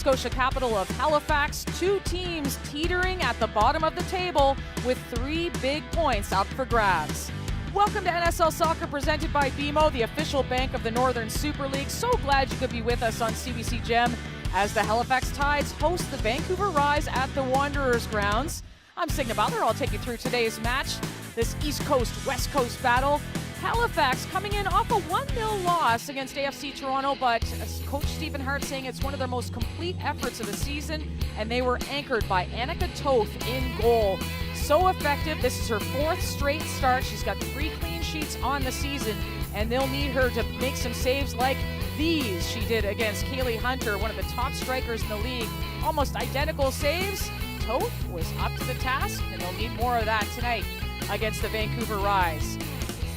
Scotia capital of Halifax. Two teams teetering at the bottom of the table with 3 big points up for grabs. Welcome to NSL Soccer presented by BMO, the official bank of the Northern Super League. So glad you could be with us on CBC Gem as the Halifax Tides host the Vancouver Rise at the Wanderers grounds. I'm Signa Butler. I'll take you through today's match, this East Coast-West Coast battle. Halifax coming in off a 1-0 loss against AFC Toronto, but as Coach Stephen Hart saying it's one of their most complete efforts of the season, and they were anchored by Annika Toth in goal. So effective. This is her 4th straight start. She's got 3 clean sheets on the season, and they'll need her to make some saves like these she did against Kaylee Hunter, one of the top strikers in the league. Almost identical saves. Toth was up to the task, and they'll need more of that tonight against the Vancouver Rise.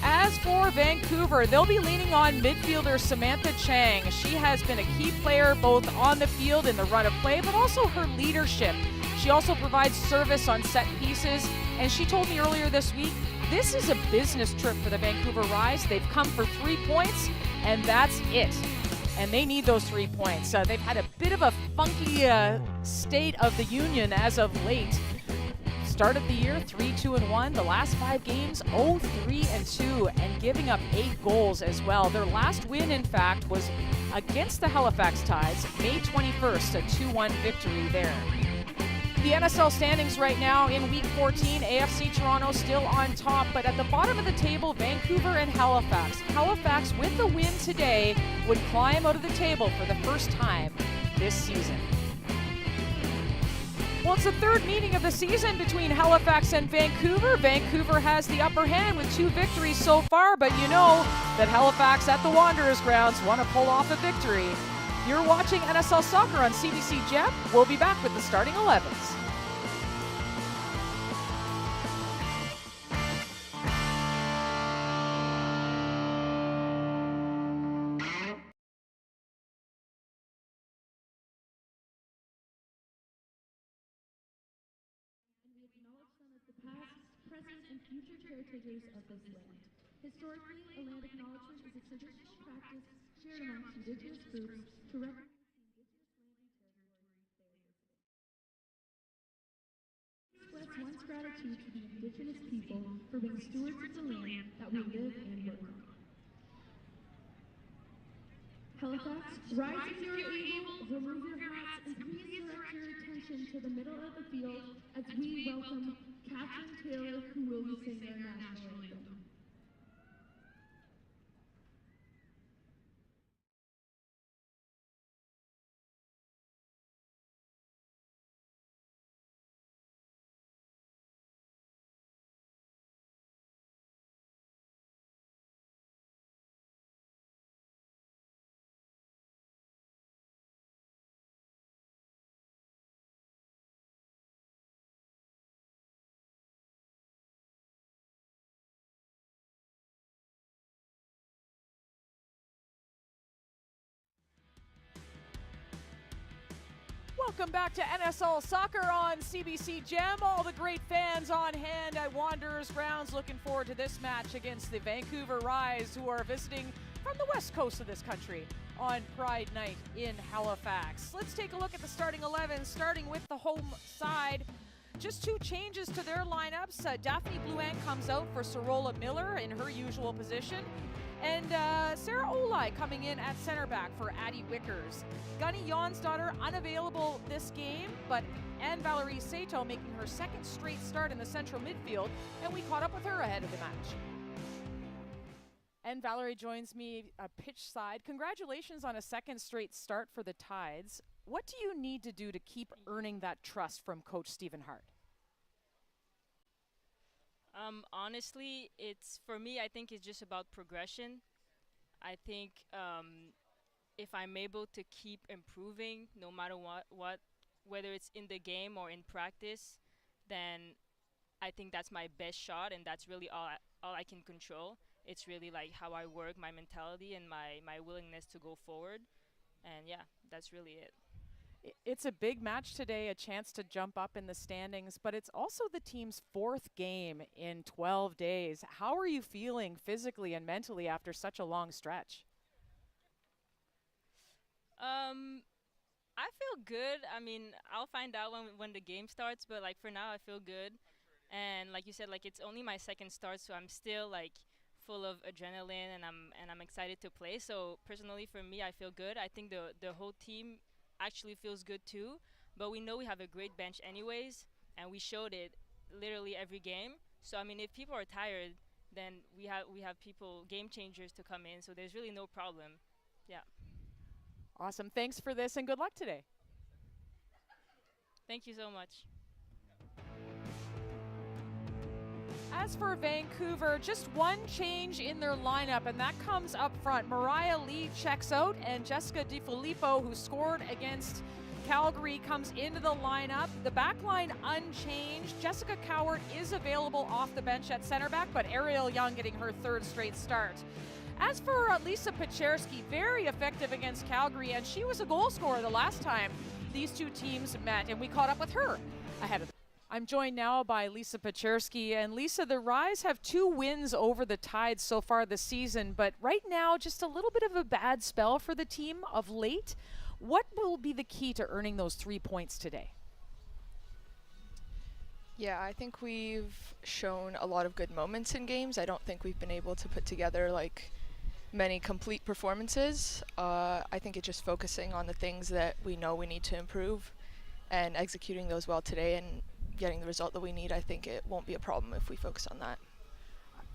As for Vancouver, they'll be leaning on midfielder Samantha Chang. She has been a key player both on the field in the run of play, but also her leadership. She also provides service on set pieces, and she told me earlier this week, this is a business trip for the Vancouver Rise. They've come for 3 points, and that's it. And they need those 3 points. They've had a bit of a funky state of the union as of late. Started the year 3-2-1. The last 5 games 0-3-2, and giving up 8 goals as well. Their last win, in fact, was against the Halifax Tides, May 21st, a 2-1 victory there. The NSL standings right now in Week 14, AFC Toronto still on top, but at the bottom of the table, Vancouver and Halifax. Halifax, with the win today, would climb out of the table for the first time this season. Well, it's the 3rd meeting of the season between Halifax and Vancouver. Vancouver has the upper hand with 2 victories so far, but you know that Halifax at the Wanderers grounds want to pull off a victory. You're watching NSL Soccer on CBC Gem. We'll be back with the starting 11s. Present and future caretakers of this land. Historically, a land acknowledgement is a traditional practice shared amongst Indigenous groups to recognize the Indigenous land and territories they express one's gratitude to the Indigenous people for being stewards of the land that we live and work on. Halifax, rise if you are able, remove your hats, and please direct your attention to the middle of the field as we welcome Catherine Taylor, who will be singing our national anthem. Welcome back to NSL Soccer on CBC Gem. All the great fans on hand at Wanderers grounds. Looking forward to this match against the Vancouver Rise, who are visiting from the west coast of this country on Pride Night in Halifax. Let's take a look at the starting 11, starting with the home side. Just 2 changes to their lineups. Daphne Blouin comes out for Sorola Miller in her usual position. And Sarah Olai coming in at center back for Addie Wickers. Gunny Jonsdottir unavailable this game, but Anne-Valerie Sato making her 2nd straight start in the central midfield, and we caught up with her ahead of the match. Anne-Valerie joins me pitch side. Congratulations on a 2nd straight start for the Tides. What do you need to do to keep earning that trust from Coach Stephen Hart? Honestly, for me, I think it's just about progression. I think if I'm able to keep improving no matter what, whether it's in the game or in practice, then I think that's my best shot, and that's really all I can control. It's really like how I work, my mentality, and my willingness to go forward. And yeah, that's really it. It's a big match today, a chance to jump up in the standings, but it's also the team's 4th game in 12 days. How are you feeling physically and mentally after such a long stretch? I feel good. I mean, I'll find out when the game starts, but like for now, I feel good. And like you said, like it's only my second start, so I'm still like full of adrenaline, and I'm excited to play. So personally, for me, I feel good. I think the whole team actually feels good too. But we know we have a great bench anyways, and we showed it literally every game. So I mean, if people are tired, then we have people game changers to come in. So there's really no problem. Yeah. Awesome. Thanks for this and good luck today. Thank you so much. As for Vancouver, just one change in their lineup, and that comes up front. Mariah Lee checks out, and Jessica DiFilippo, who scored against Calgary, comes into the lineup. The back line unchanged. Jessica Cowart is available off the bench at center back, but Ariel Young getting her third straight start. As for Lisa Peczerski, very effective against Calgary, and she was a goal scorer the last time these two teams met, and we caught up with her ahead of them. I'm joined now by Lisa Peczerski. And Lisa, the Rise have 2 wins over the Tides so far this season, but right now just a little bit of a bad spell for the team of late. What will be the key to earning those 3 points today? Yeah, I think we've shown a lot of good moments in games. I don't think we've been able to put together like many complete performances. I think it's just focusing on the things that we know we need to improve and executing those well today and getting the result that we need. I think it won't be a problem if we focus on that.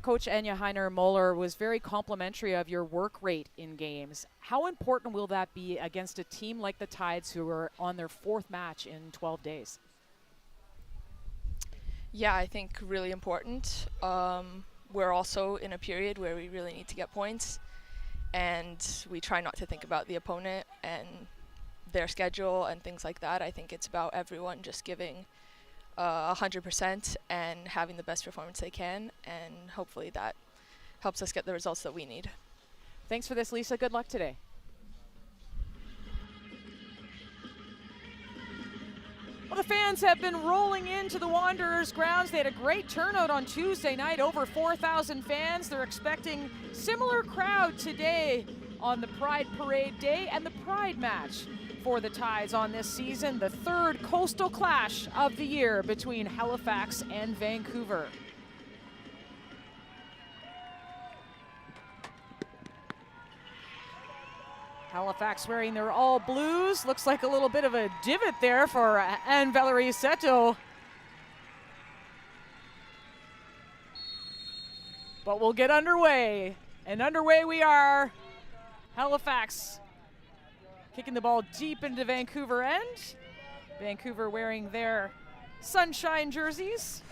Coach Anya Heiner-Moller was very complimentary of your work rate in games. How important will that be against a team like the Tides, who are on their 4th match in 12 days? Yeah, I think really important. We're also in a period where we really need to get points, and we try not to think about the opponent and their schedule and things like that. I think it's about everyone just giving 100% and having the best performance they can, and hopefully that helps us get the results that we need. Thanks for this, Lisa. Good luck today. Well, the fans have been rolling into the Wanderers grounds. They had a great turnout on Tuesday night, over 4,000 fans. They're expecting similar crowd today on the Pride Parade Day and the Pride match for the Tides on this season, the 3rd coastal clash of the year between Halifax and Vancouver. Halifax wearing their all blues. Looks like a little bit of a divot there for Anne-Valerie Seto. But we'll get underway, and underway we are. Halifax kicking the ball deep into Vancouver end. Vancouver wearing their sunshine jerseys,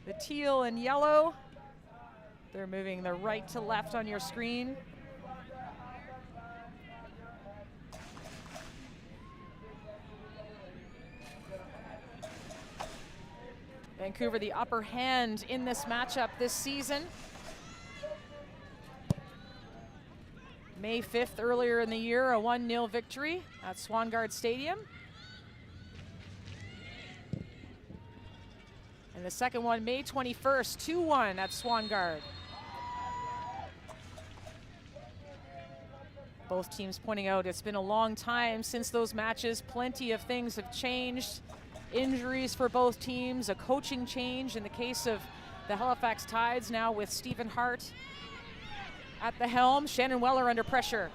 the teal and yellow. They're moving the right to left on your screen. Vancouver the upper hand in this matchup this season. May 5th earlier in the year, a 1-0 victory at Swangard Stadium. And the second one, May 21st, 2-1 at Swangard. Both teams pointing out it's been a long time since those matches. Plenty of things have changed. Injuries for both teams, a coaching change in the case of the Halifax Tides, now with Stephen Hart at the helm. Shannon Weller under pressure.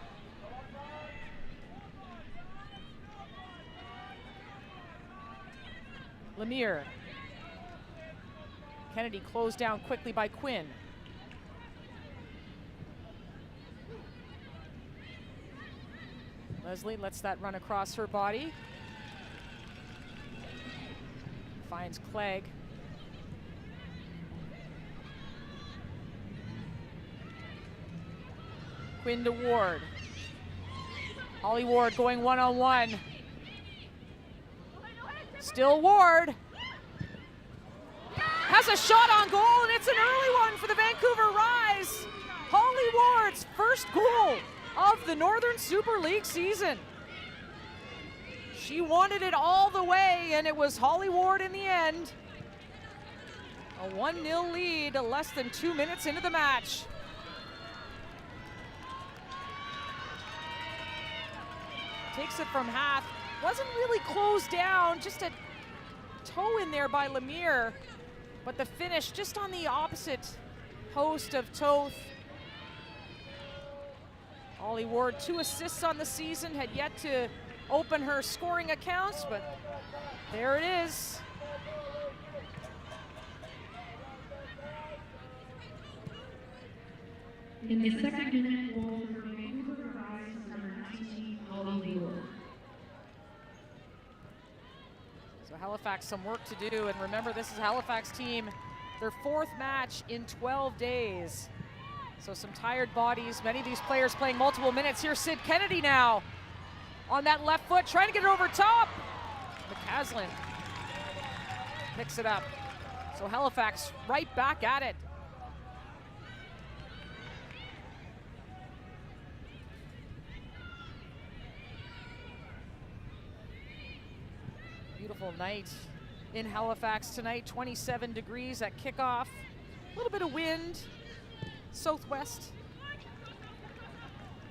Lemire. Kennedy closed down quickly by Quinn. Leslie lets that run across her body. Finds Clegg. Quinn to Ward. Holly Ward going one-on-one. Still Ward. Has a shot on goal, and it's an early one for the Vancouver Rise. Holly Ward's first goal of the Northern Super League season. She wanted it all the way, and it was Holly Ward in the end. A 1-0 lead, less than 2 minutes into the match. Takes it from half, Wasn't really closed down, just a toe in there by Lemire, but the finish just on the opposite post of Toth. Ollie Ward, 2 assists on the season, had yet to open her scoring accounts, but there it is. In the second minute, goal for Vancouver Rise number 19, Ollie Ward. So Halifax some work to do, and remember, this is Halifax team, their 4th match in 12 days. So some tired bodies, many of these players playing multiple minutes. Here's Sid Kennedy now on that left foot, trying to get it over top. McCaslin picks it up. So Halifax right back at it. Beautiful night in Halifax tonight, 27 degrees at kickoff. A little bit of wind, southwest.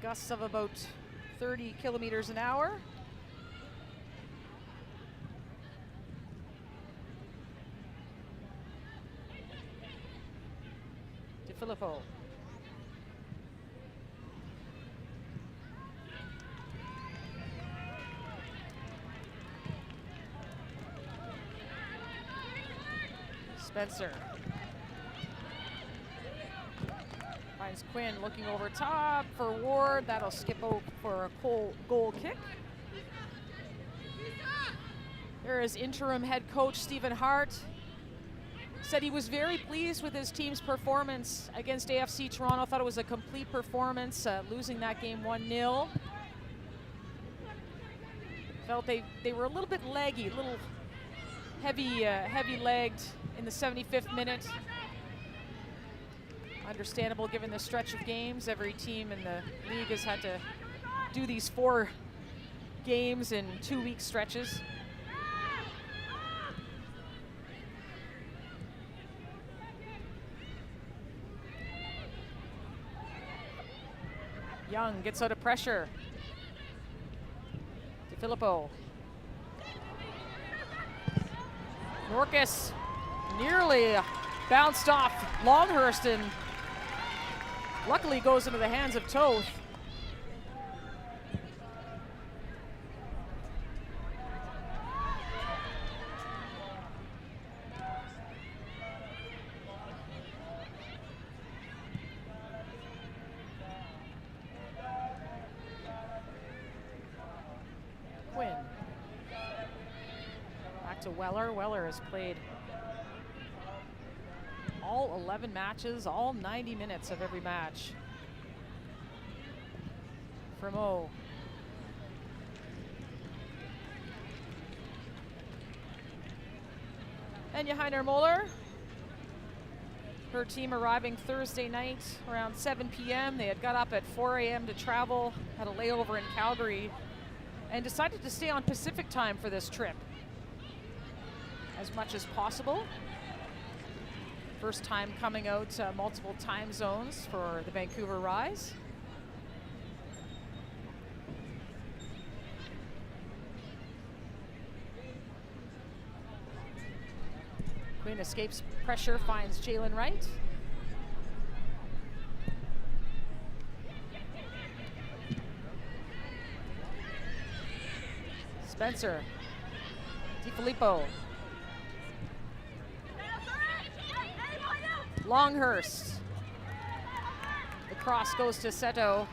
Gusts of about 30 kilometers an hour. DeFilippo. Spencer finds Quinn looking over top for Ward. That'll skip over for a goal kick. There is interim head coach Stephen Hart. Said he was very pleased with his team's performance against AFC Toronto. Thought it was a complete performance, losing that game 1-0. Felt they were a little bit leggy, a little heavy-legged in the 75th minute. Understandable given the stretch of games. Every team in the league has had to do these 4 games in 2-week stretches. Young gets out of pressure. DeFilippo. Norcus nearly bounced off Longhurst and luckily goes into the hands of Toth. Quinn. Back to Weller. Weller has played all 11 matches, all 90 minutes of every match. Fremo. And Johanna Moeller. Her team arriving Thursday night around 7 p.m. They had got up at 4 a.m. to travel, had a layover in Calgary, and decided to stay on Pacific time for this trip as much as possible. First time coming out multiple time zones for the Vancouver Rise. Quinn escapes pressure, finds Jalen Wright. Spencer. DeFilippo. Longhurst. The cross goes to Seto.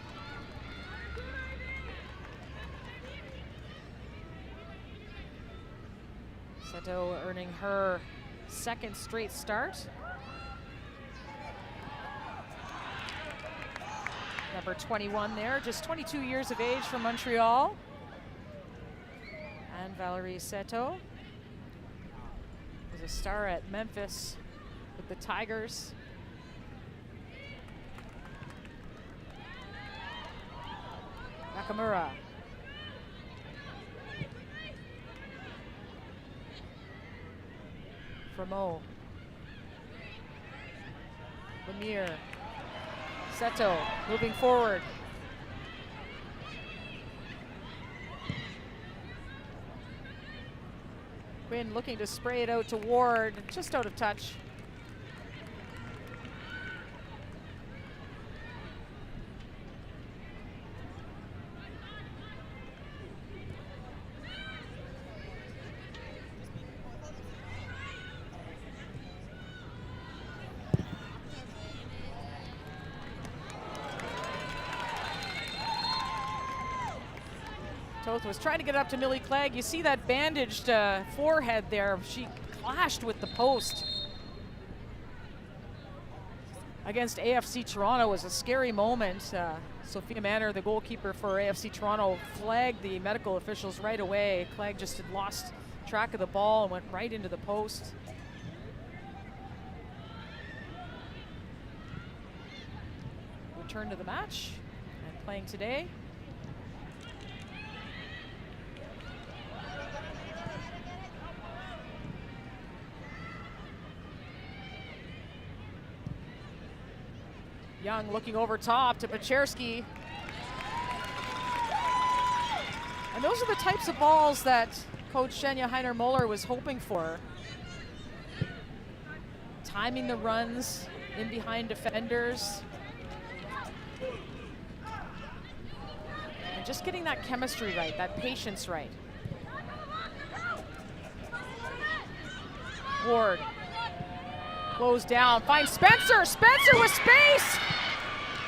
Seto earning her second straight start. Number 21 there, just 22 years of age from Montreal. And Valerie Seto was a star at Memphis with the Tigers. Nakamura. Fremo. Lemire. Seto moving forward. Quinn looking to spray it out to Ward, just out of touch. Toth was trying to get up to Millie Clegg. You see that bandaged forehead there. She clashed with the post. Against AFC Toronto was a scary moment. Sophia Manor, the goalkeeper for AFC Toronto, flagged the medical officials right away. Clegg just had lost track of the ball and went right into the post. Return to the match and playing today. Young looking over top to Paczerski. And those are the types of balls that Coach Shenya Heiner-Moller was hoping for. Timing the runs in behind defenders. And just getting that chemistry right, that patience right. Ward goes down, finds Spencer. Spencer with space!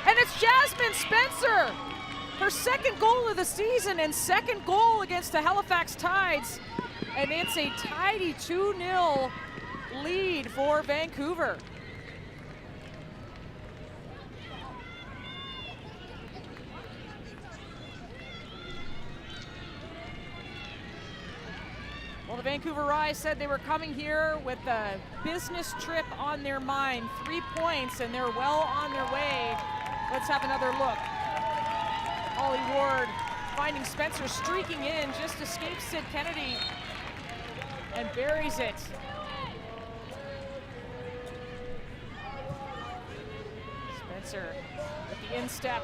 And it's Jasmine Spencer! Her second goal of the season and second goal against the Halifax Tides. And it's a tidy 2-0 lead for Vancouver. Well, the Vancouver Rise said they were coming here with a business trip on their mind. 3 points, and they're well on their way. Let's have another look. Holly Ward finding Spencer streaking in, just escapes Sid Kennedy and buries it. Spencer with the instep,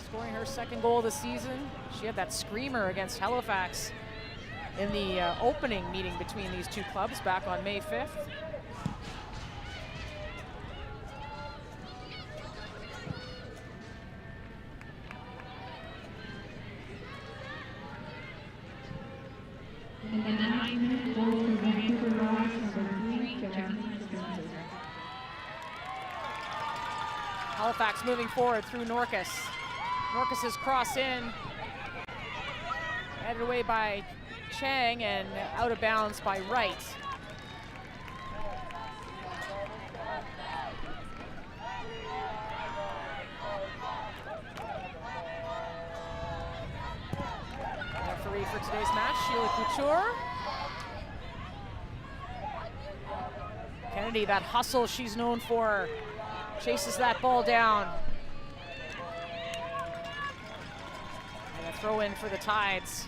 scoring her second goal of the season. She had that screamer against Halifax in the opening meeting between these two clubs back on May 5th. And the 9-minute goal for Vancouver Rise, number 3, Jasmine Spencer. Halifax moving forward through Norcus. Norcus's cross in, headed away by Chang and out of bounds by Wright. Referee for today's match, Sheila Couture. Kennedy, that hustle she's known for, chases that ball down. And a throw in for the Tides.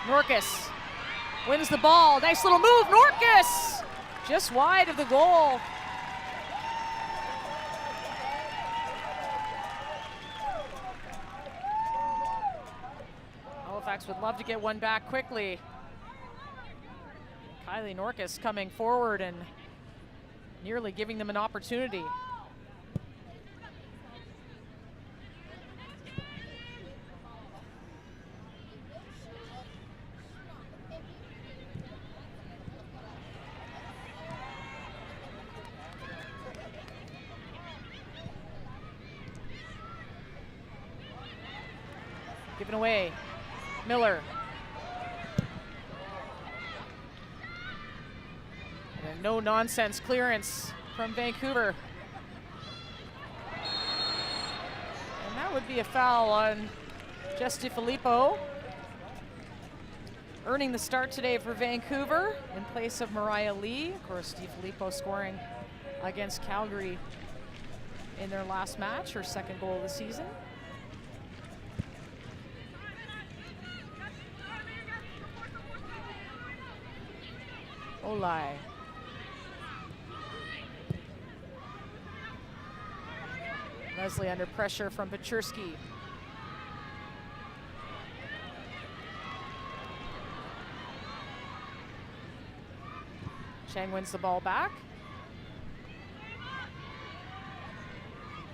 Norcus wins the ball. Nice little move, Norcus! Just wide of the goal. Halifax would love to get one back quickly. Kylie Norcus coming forward and nearly giving them an opportunity. Given away, Miller. And a no-nonsense clearance from Vancouver. And that would be a foul on Jess DiFilippo. Earning the start today for Vancouver in place of Mariah Lee. Of course, DiFilippo scoring against Calgary in their last match, her second goal of the season. Olai. Leslie under pressure from Pachurski. Chang wins the ball back.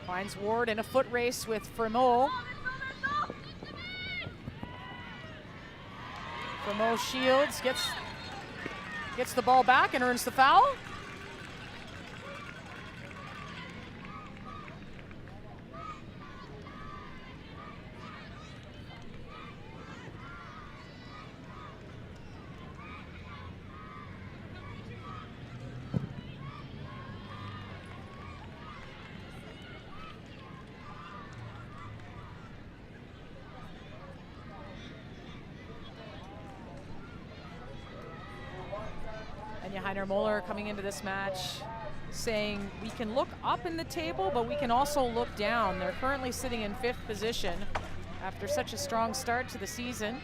Finds Ward in a foot race with Fremont. Fremont shields, gets the ball back and earns the foul. Heiner Moeller coming into this match saying we can look up in the table, but we can also look down. They're currently sitting in 5th position after such a strong start to the season.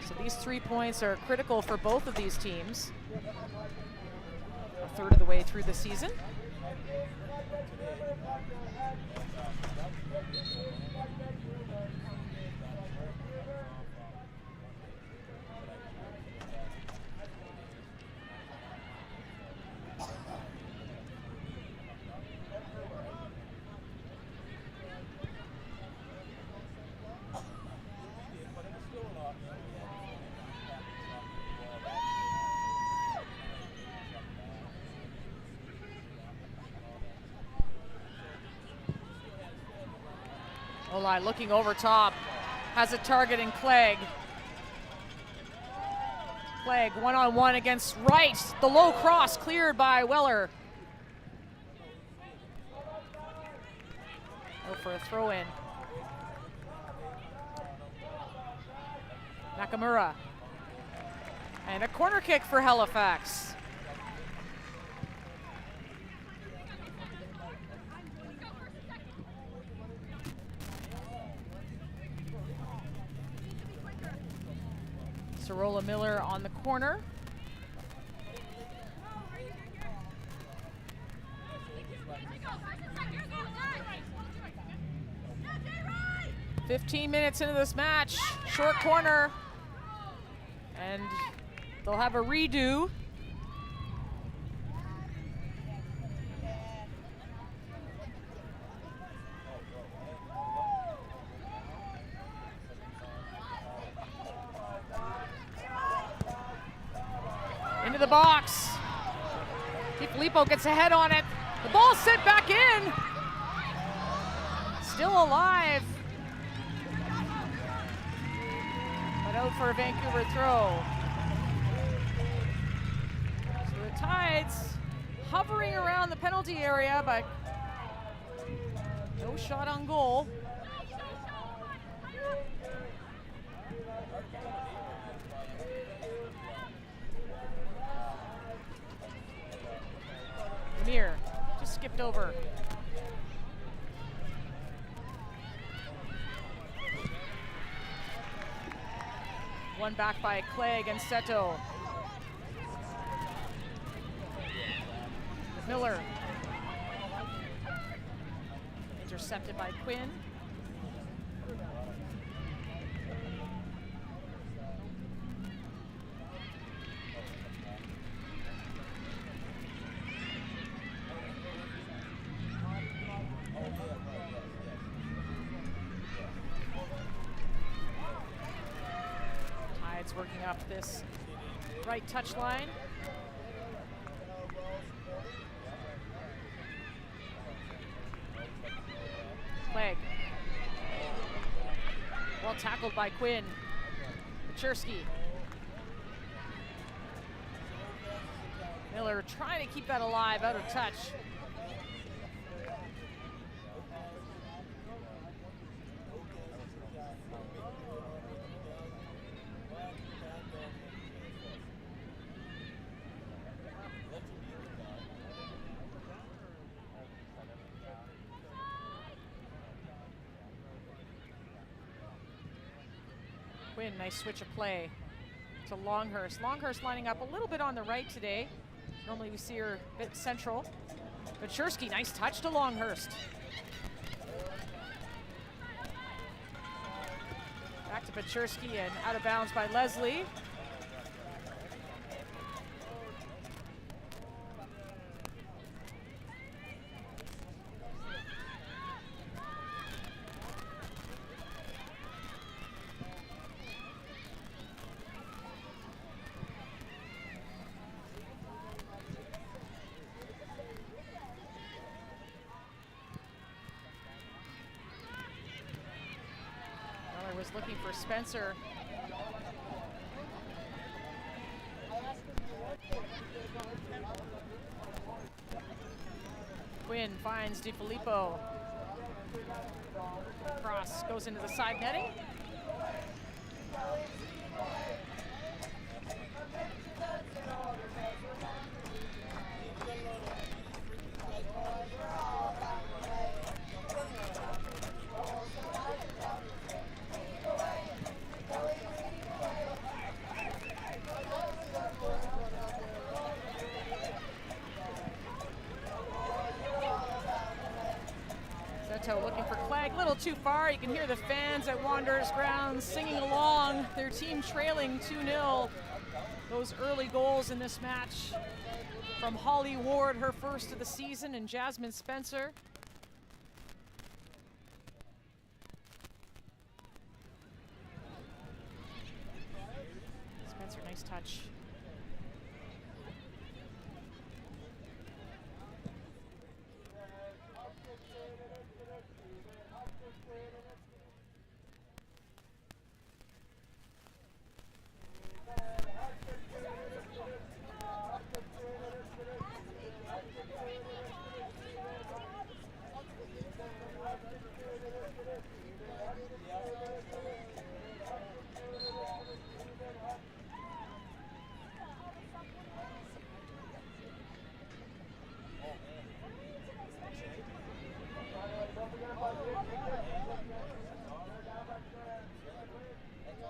So these 3 points are critical for both of these teams. A third of the way through the season. Olai looking over top, has a target in Clegg. Clegg one-on-one against Wright. The low cross cleared by Weller. Go for a throw-in. Nakamura. And a corner kick for Halifax. Sorolla Miller on the corner. "15 minutes into this match, short corner, and they'll have a redo. Into the box. Filippo gets a head on it. The ball sent back in. Still alive. But out for a Vancouver throw. So the Tides hovering around the penalty area, but no shot on goal. Lemire just skipped over. One back by Clegg and Seto. Miller. Intercepted by Quinn. Working up this right touch line. Clegg. Well tackled by Quinn. Pachurski. Miller trying to keep that alive, out of touch. Quinn, nice switch of play. to Longhurst. Longhurst lining up a little bit on the right today. Normally we see her a bit central. Pechersky, nice touch to Longhurst. Back to Pechersky and out of bounds by Leslie. Was looking for Spencer. Quinn finds DiFilippo. Cross goes into the side netting. Looking for Clegg, a little too far. You can hear the fans at Wanderers grounds singing along. Their team trailing 2-0. Those early goals in this match from Holly Ward, her first of the season, and Jasmine Spencer. Spencer, nice touch.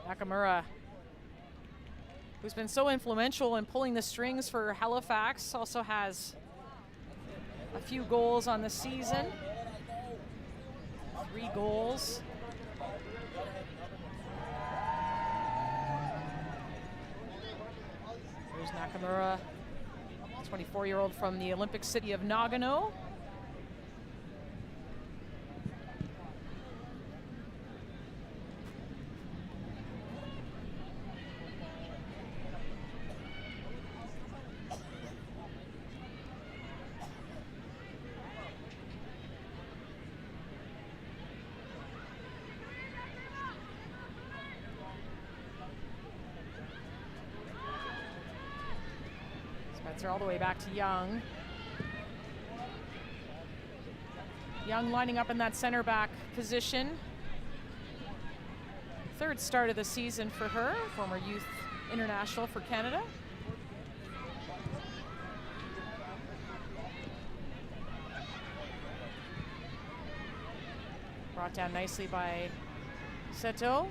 Nakamura, who's been so influential in pulling the strings for Halifax, also has a few goals on the season. 3 goals. Here's Nakamura, 24-year-old from the Olympic city of Nagano. All the way back to Young. Young lining up in that center back position. 3rd start of the season for her, former youth international for Canada. Brought down nicely by Seto.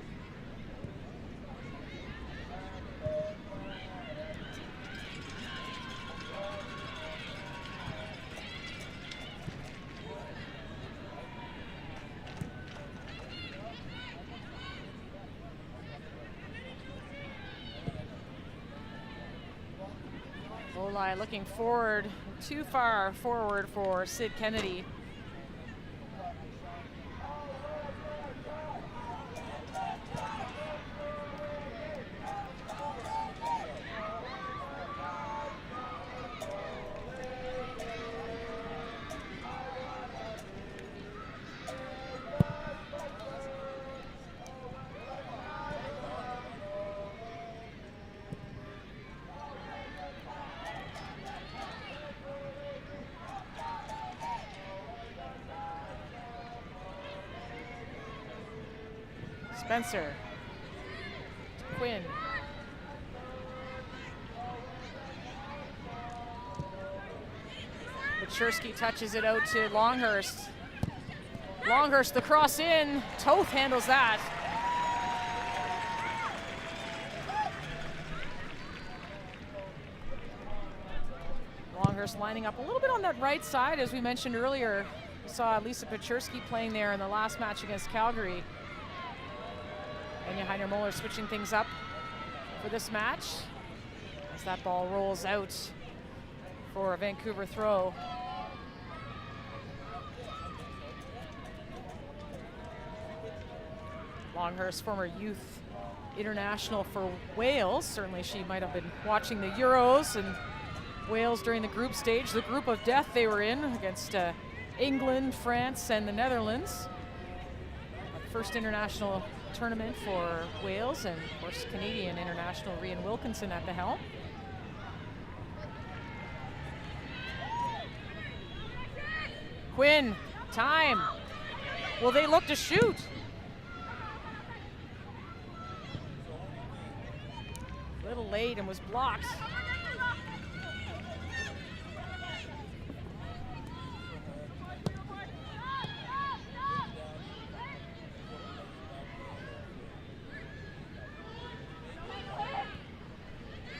Looking forward, too far forward for Sid Kennedy. Spencer. Quinn. Pechersky touches it out to Longhurst. Longhurst, the cross in. Toth handles that. Longhurst lining up a little bit on that right side, as we mentioned earlier. We saw Lisa Peczerski playing there in the last match against Calgary. Anya Heiner-Moller switching things up for this match as that ball rolls out for a Vancouver throw. Longhurst, former youth international for Wales. Certainly she might have been watching the Euros and Wales during the group stage, the group of death they were in against England, France, and the Netherlands. First international tournament for Wales, and of course Canadian international Rian Wilkinson at the helm. Quinn, time. Will they look to shoot? A little late and was blocked.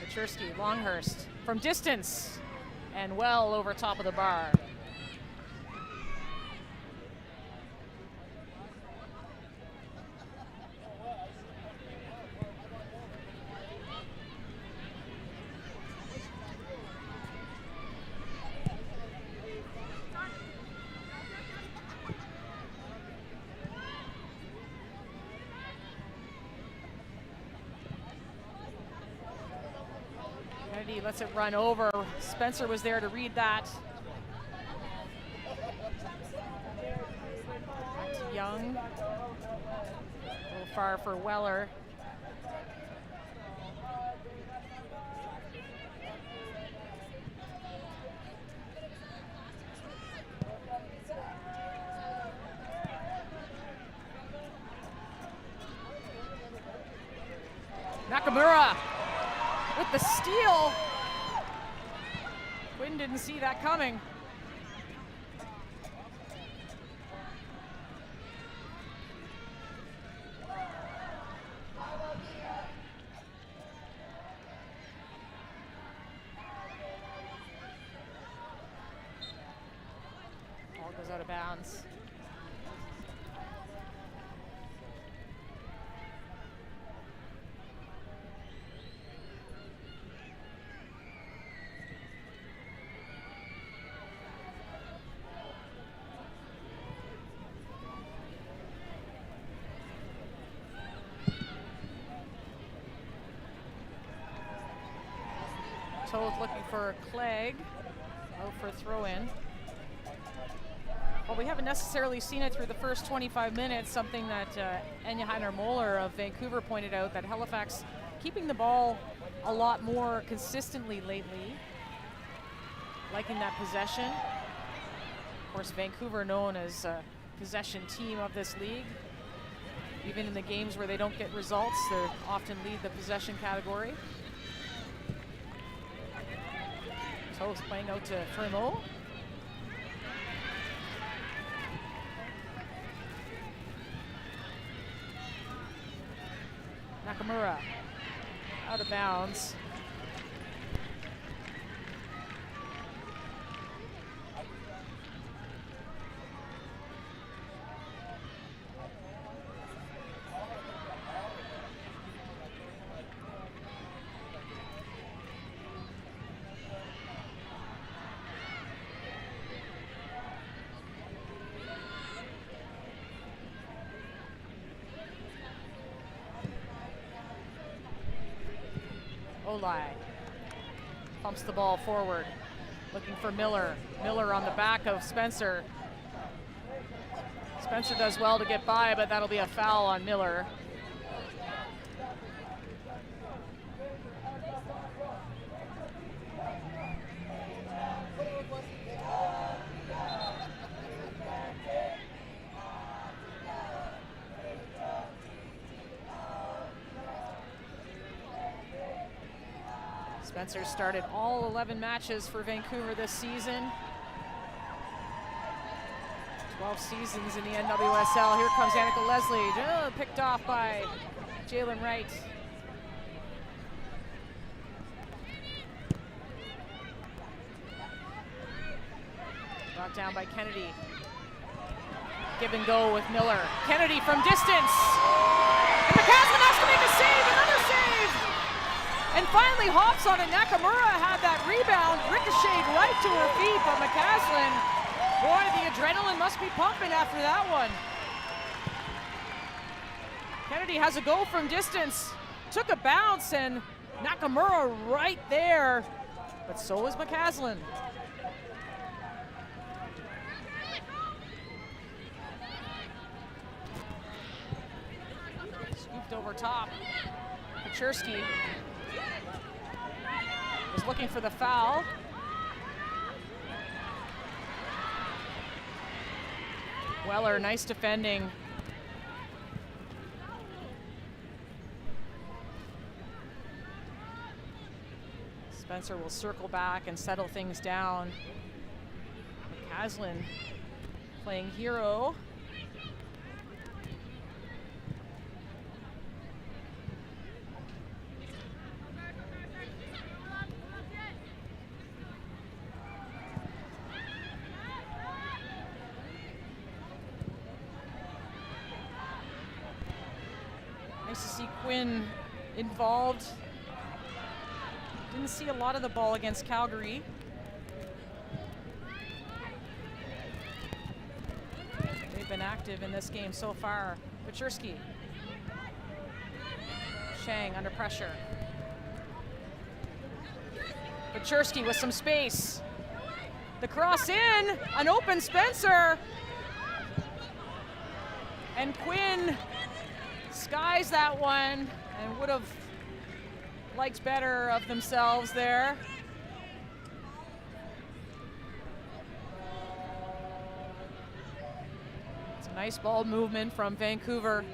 Peczerski, Longhurst from distance and well over top of the bar. Kennedy lets it run over. Spencer was there to read that. Back to Young. A little far for Weller. Nakamura with the steal. Quinn didn't see that coming. Ball goes out of bounds. Toth looking for Clegg. Out for a throw-in. Well, we haven't necessarily seen it through the first 25 minutes, something that Anya Heiner-Moller of Vancouver pointed out, that Halifax keeping the ball a lot more consistently lately, liking that possession. Of course, Vancouver known as a possession team of this league. Even in the games where they don't get results, they often lead the possession category. Toth playing out to Fremont. Nakamura out of bounds. Olai pumps the ball forward, looking for Miller. Miller on the back of Spencer. Spencer does well to get by, but that'll be a foul on Miller. Spencer started all 11 matches for Vancouver this season. 12 seasons in the NWSL. Here comes Annika Leslie, picked off by Jalen Wright. brought down by Kennedy. Give and go with Miller. Kennedy from distance. And McCaslin has to make a save, another save. And finally hops on it. Nakamura had that rebound, ricocheted right to her feet, but McCaslin, boy, the adrenaline must be pumping after that one. Kennedy has a go from distance, took a bounce, and Nakamura right there, but so is McCaslin. Scooped over top. Paczurski was looking for the foul. Weller, nice defending. Spencer will circle back and settle things down. McCaslin playing hero. Nice to see Quinn involved. Didn't see a lot of the ball against Calgary. They've been active in this game so far. Paczurski. Shang under pressure. Paczurski with some space. The cross in, an open Spencer. And Quinn skies that one and would have liked better of themselves there. It's a nice ball movement from Vancouver.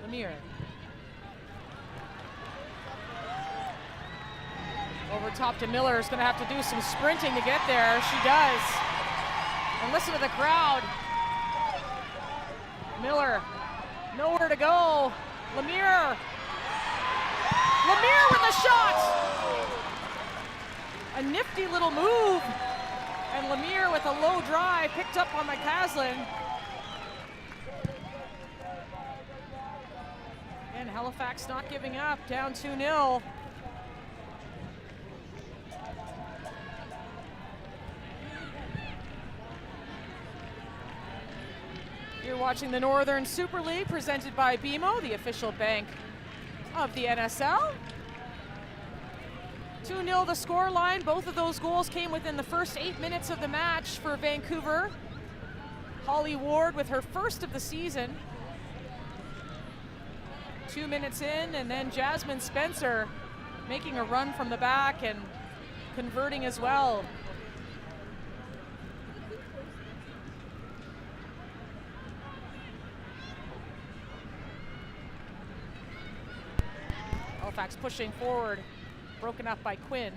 Lemire. Over top to Miller, is going to have to do some sprinting to get there. She does. And listen to the crowd. Miller, nowhere to go. Lemire. Lemire with a shot. A nifty little move. And Lemire with a low drive, picked up on McCaslin. And Halifax not giving up, down 2-0. You're watching the Northern Super League presented by BMO, the official bank of the NSL. 2-0 the scoreline. Both of those goals came within the first 8 minutes of the match for Vancouver. Holly Ward with her first of the season. 2 minutes in, and then Jasmine Spencer making a run from the back and converting as well. Halifax pushing forward, broken up by Quinn.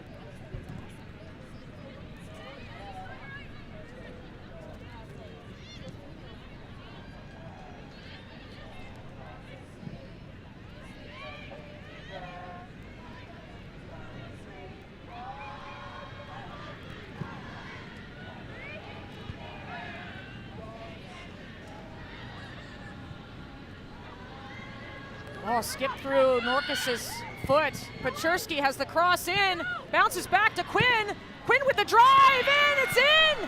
Oh, skip through Norcas's foot. Paczurski has the cross in, bounces back to Quinn. Quinn with the drive in, it's in!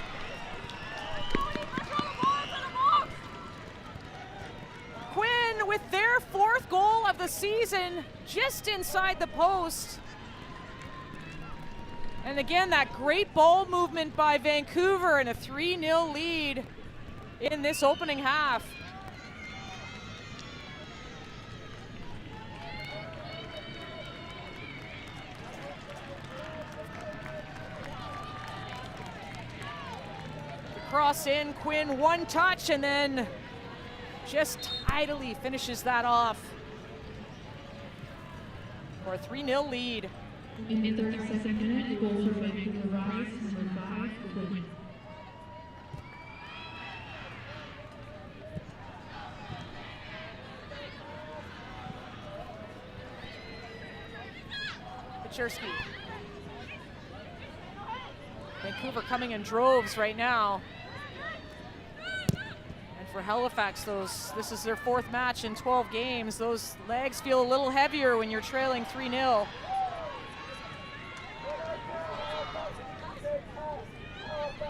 Quinn with their fourth goal of the season, just inside the post. And again, that great ball movement by Vancouver and a 3-0 lead in this opening half. Cross in, Quinn one touch, and then just tidily finishes that off for a 3-0 lead. In the 32nd minute, goal for Vancouver Rise, number 5, Shersky. Vancouver coming in droves right now. And for Halifax, this is their 4th match in 12 games. Those legs feel a little heavier when you're trailing 3-0.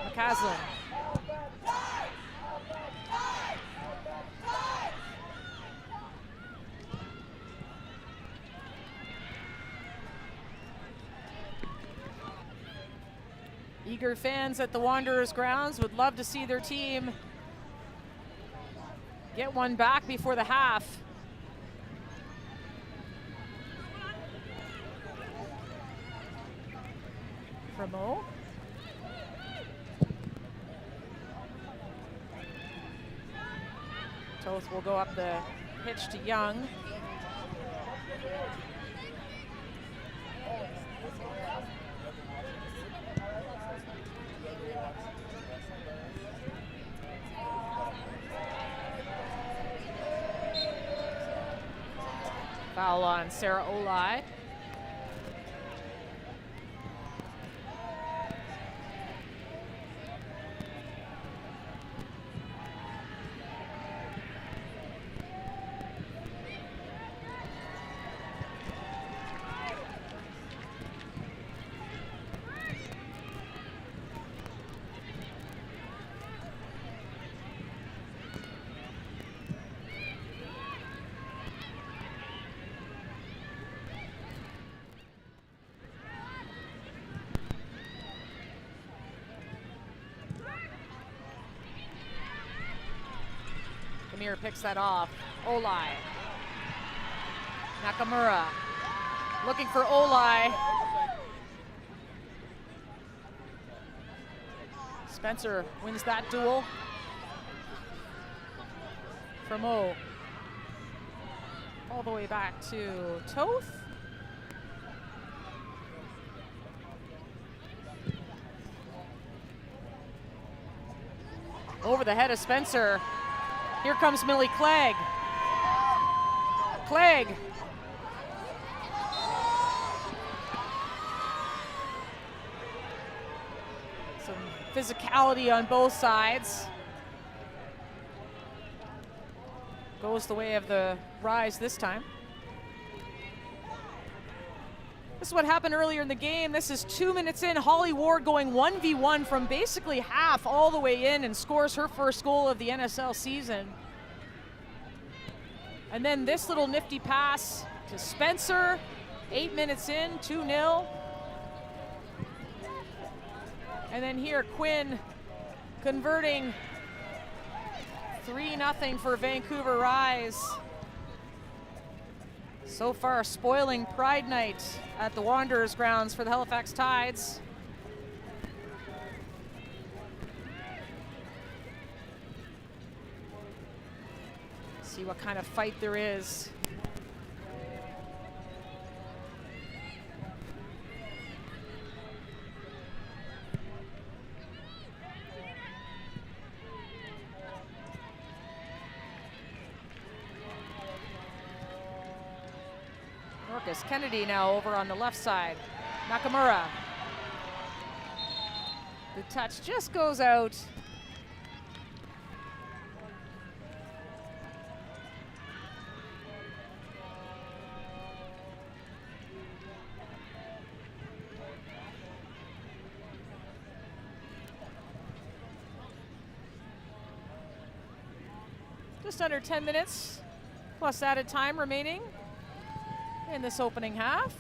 McCaslin. Eager fans at the Wanderers grounds would love to see their team get one back before the half. Primo. Toth will go up the pitch to Young. Foul on Sarah Olai. Amir picks that off. Olai. Nakamura looking for Olai. Spencer wins that duel. Primo. All the way back to Toth. Over the head of Spencer. Here comes Millie Clegg. Clegg. Some physicality on both sides. Goes the way of the Rise this time. This is what happened earlier in the game. This is 2 minutes in. Holly Ward going 1v1 from basically half all the way in and scores her first goal of the NSL season. And then this little nifty pass to Spencer. 8 minutes in, 2-0. And then here, Quinn converting 3-0 for Vancouver Rise. So far, spoiling Pride Night at the Wanderers grounds for the Halifax Tides. See what kind of fight there is. Marcus Kennedy now over on the left side. Nakamura. The touch just goes out. Just under 10 minutes plus added time remaining in this opening half.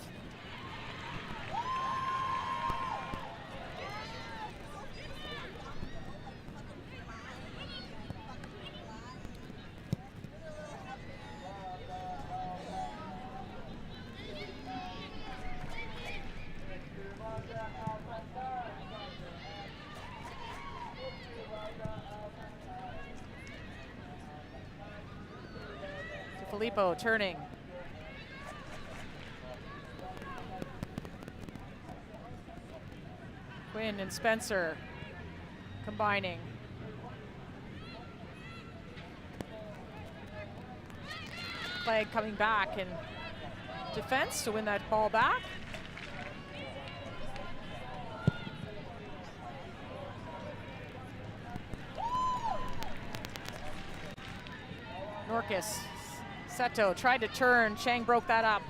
Filippo turning. Quinn and Spencer combining. Clegg coming back in defense to win that ball back. Norcus. Seto tried to turn. Chang broke that up.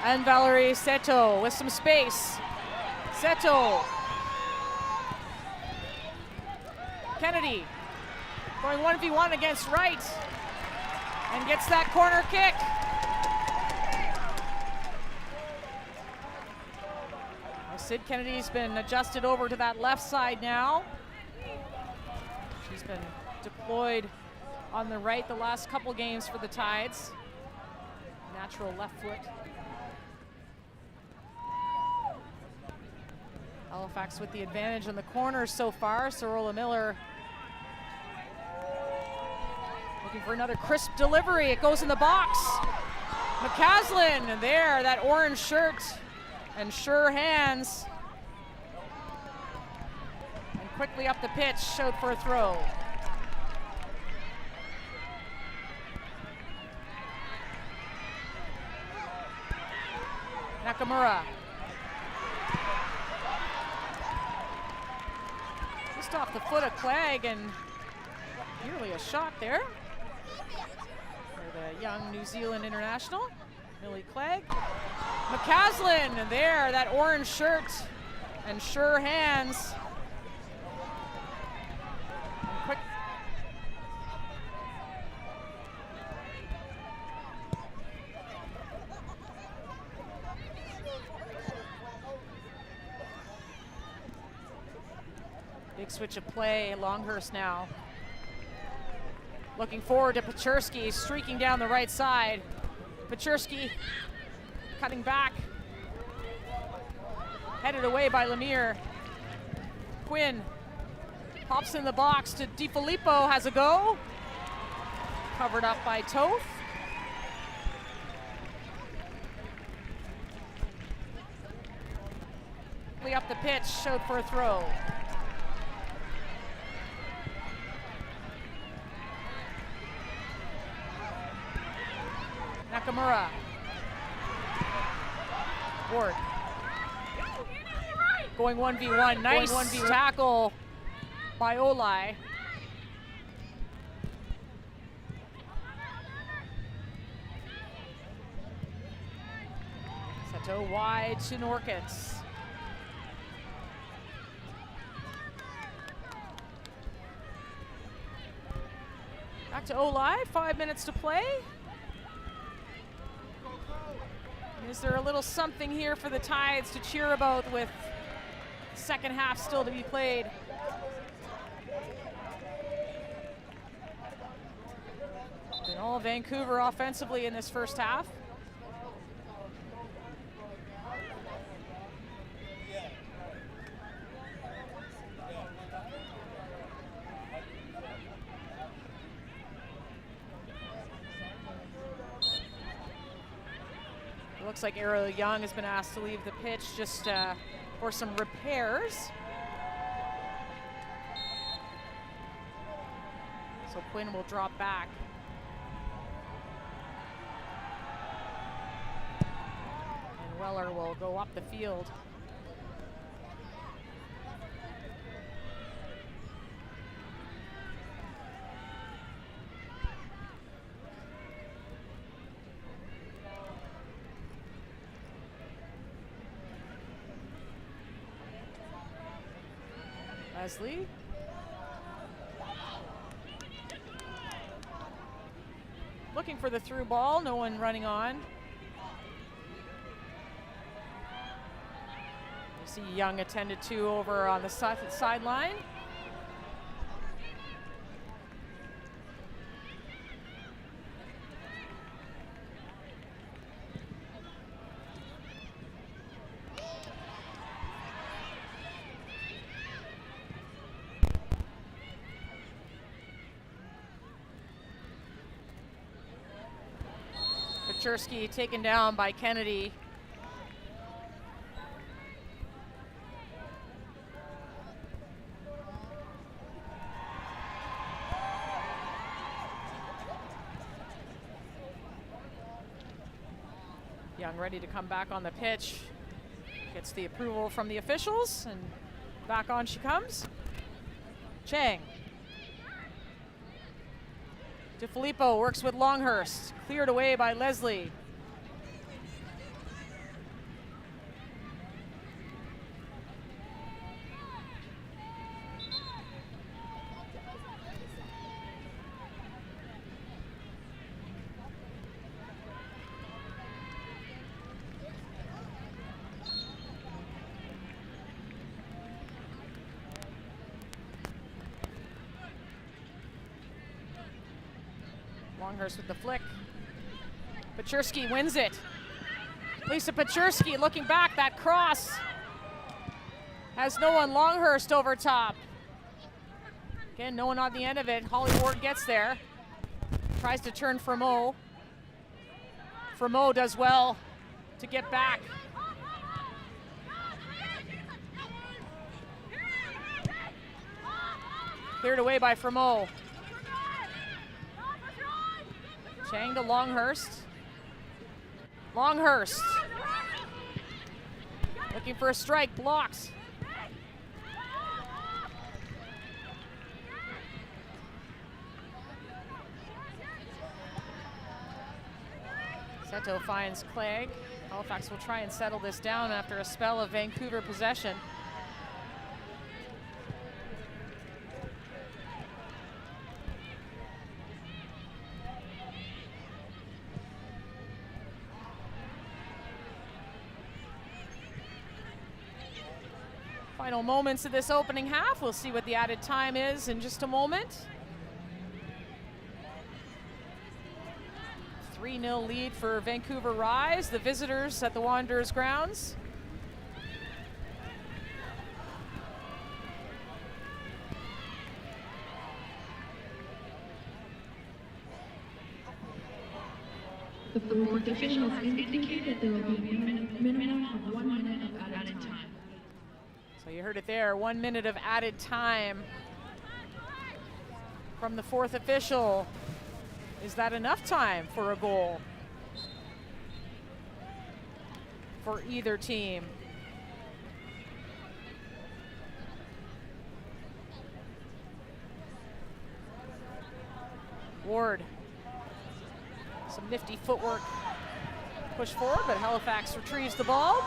And Valerie Seto with some space. Seto. Kennedy going 1v1 against Wright and gets that corner kick. Well, Sid Kennedy's been adjusted over to that left side now. She's been deployed on the right the last couple games for the Tides. Natural left foot. Halifax with the advantage in the corners so far. Sorola Miller looking for another crisp delivery. It goes in the box. McCaslin there, that orange shirt and sure hands. And quickly up the pitch, showed for a throw. Nakamura. Just off the foot of Clegg and nearly a shot there for the young New Zealand international, Millie Clegg. McCaslin there, that orange shirt and sure hands. And quick. Big switch of play, Longhurst now. Looking forward to Paczerski, streaking down the right side. Paczerski cutting back. Headed away by Lemire. Quinn pops in the box to DiFilippo, has a go. Covered up by Toth. Up the pitch, showed for a throw. Nakamura. Ward. Going 1v1, nice 1v1 tackle by Olai. Seto wide to Norkins. Back to Olai, 5 minutes to play. Is there a little something here for the Tides to cheer about with the second half still to be played? Been all Vancouver offensively in this first half. Looks like Ariel Young has been asked to leave the pitch just for some repairs. So Quinn will drop back. And Weller will go up the field. Leslie. Looking for the through ball, no one running on. You see Young attended to over on the sideline. Paczerski taken down by Kennedy. Young ready to come back on the pitch. Gets the approval from the officials, and back on she comes. Chang. DeFilippo works with Longhurst. Cleared away by Leslie. Longhurst with the flick. Paczurski wins it. Lisa Paczurski looking back, that cross has no one. Longhurst over top. Again, no one on the end of it. Holly Ward gets there. Tries to turn Fermot. Fermot does well to get back. Cleared away by Fermot. Chang to Longhurst. Longhurst. Looking for a strike, blocks. Seto finds Clegg. Halifax will try and settle this down after a spell of Vancouver possession. Final moments of this opening half. We'll see what the added time is in just a moment. 3-0 lead for Vancouver Rise, the visitors at the Wanderers grounds. The fourth official has indicated that there will be a minimum of 1 minute of added time. So you heard it there, 1 minute of added time from the fourth official. Is that enough time for a goal for either team? Ward, some nifty footwork, push forward, but Halifax retrieves the ball.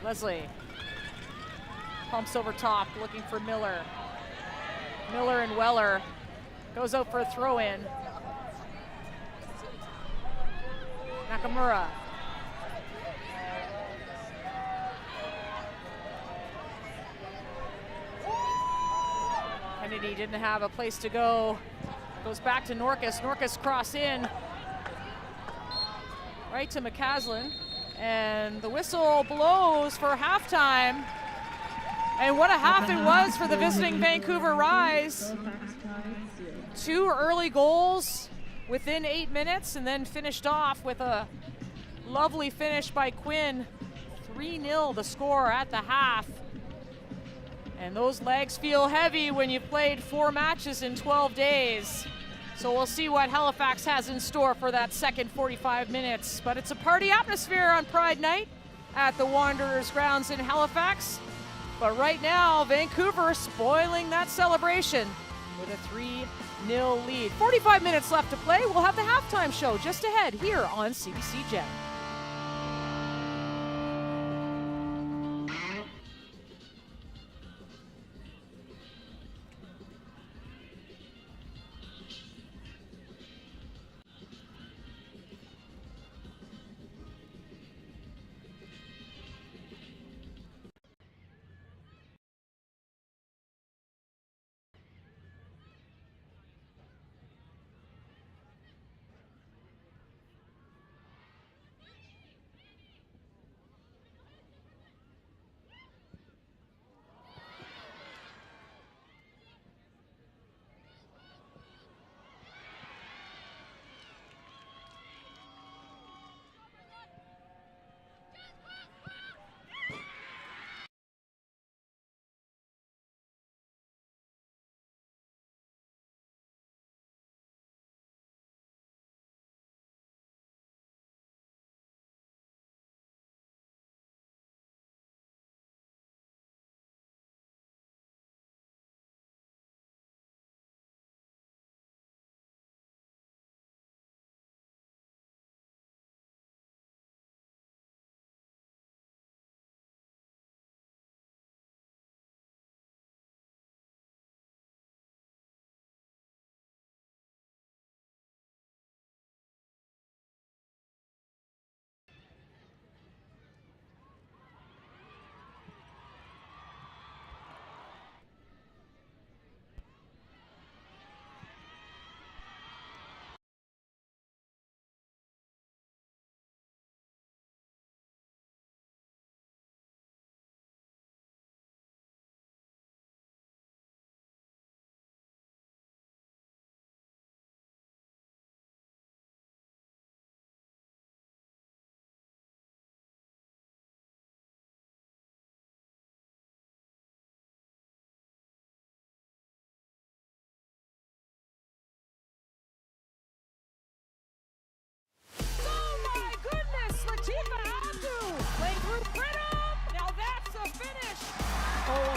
Leslie pumps over top, looking for Miller. Miller and Weller goes out for a throw-in. Nakamura. Kennedy didn't have a place to go. Goes back to Norcus. Norcus cross in. Right to McCaslin. And the whistle blows for halftime. And what a half it was for the visiting Vancouver Rise. 2 early goals within 8 minutes, and then finished off with a lovely finish by Quinn. 3-0 the score at the half. And those legs feel heavy when you've played 4 matches in 12 days. So we'll see what Halifax has in store for that second 45 minutes. But it's a party atmosphere on Pride Night at the Wanderers grounds in Halifax. But right now, Vancouver spoiling that celebration with a 3-0 lead. 45 minutes left to play. We'll have the halftime show just ahead here on CBC Gem.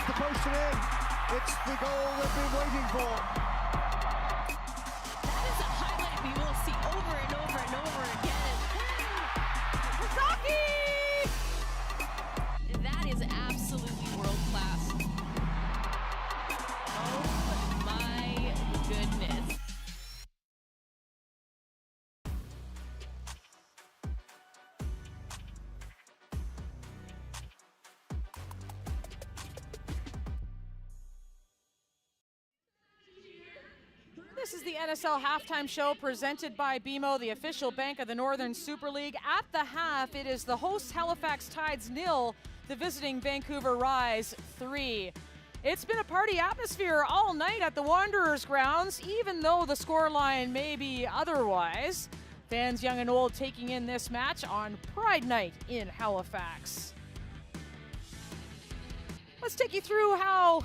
the post and in. It's the goal they've been waiting for. That is a highlight we will see over and over and over again. Kazaki! That is absolutely world class. Oh my goodness. This is the NSL halftime show presented by BMO, the official bank of the Northern Super League. At the half, it is the host Halifax Tides 0, the visiting Vancouver Rise 3. It's been a party atmosphere all night at the Wanderers grounds, even though the scoreline may be otherwise. Fans young and old taking in this match on Pride Night in Halifax. Let's take you through how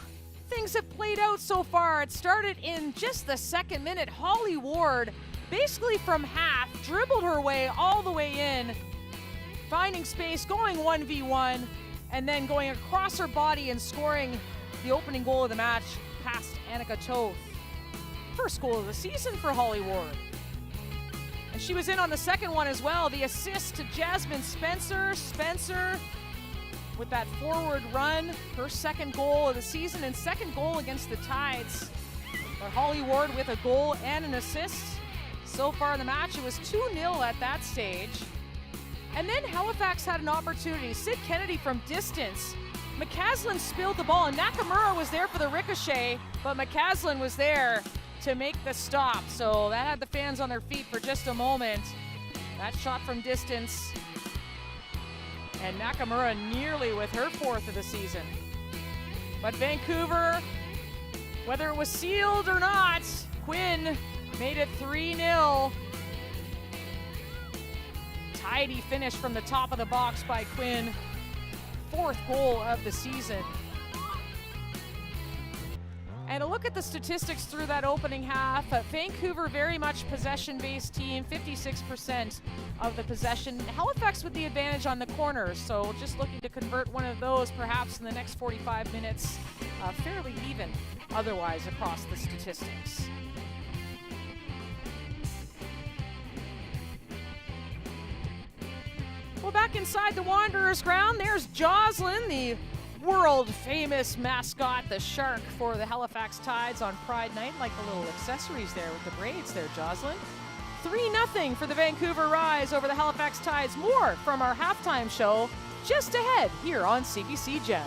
things have played out so far. It started in just the second minute. Holly Ward, basically from half, dribbled her way all the way in, finding space, going 1v1, and then going across her body and scoring the opening goal of the match past Annika Toth. First goal of the season for Holly Ward. And she was in on the second one as well. The assist to Jasmine Spencer. Spencer with that forward run, her second goal of the season and second goal against the Tides. But Holly Ward with a goal and an assist. So far in the match, it was 2-0 at that stage. And then Halifax had an opportunity. Sid Kennedy from distance. McCaslin spilled the ball, and Nakamura was there for the ricochet, but McCaslin was there to make the stop. So that had the fans on their feet for just a moment. That shot from distance. And Nakamura nearly with her fourth of the season. But Vancouver, whether it was sealed or not, Quinn made it 3-0. Tidy finish from the top of the box by Quinn. Fourth goal of the season. And a look at the statistics through that opening half. Vancouver very much possession-based team, 56% of the possession. Halifax with the advantage on the corners, so just looking to convert one of those perhaps in the next 45 minutes. Fairly even otherwise across the statistics. Well, back inside the Wanderers ground, there's Jocelyn, the world-famous mascot, the shark for the Halifax Tides on Pride Night. Like the little accessories there with the braids there, Jocelyn. 3-0 for the Vancouver Rise over the Halifax Tides. More from our halftime show just ahead here on CBC Gem.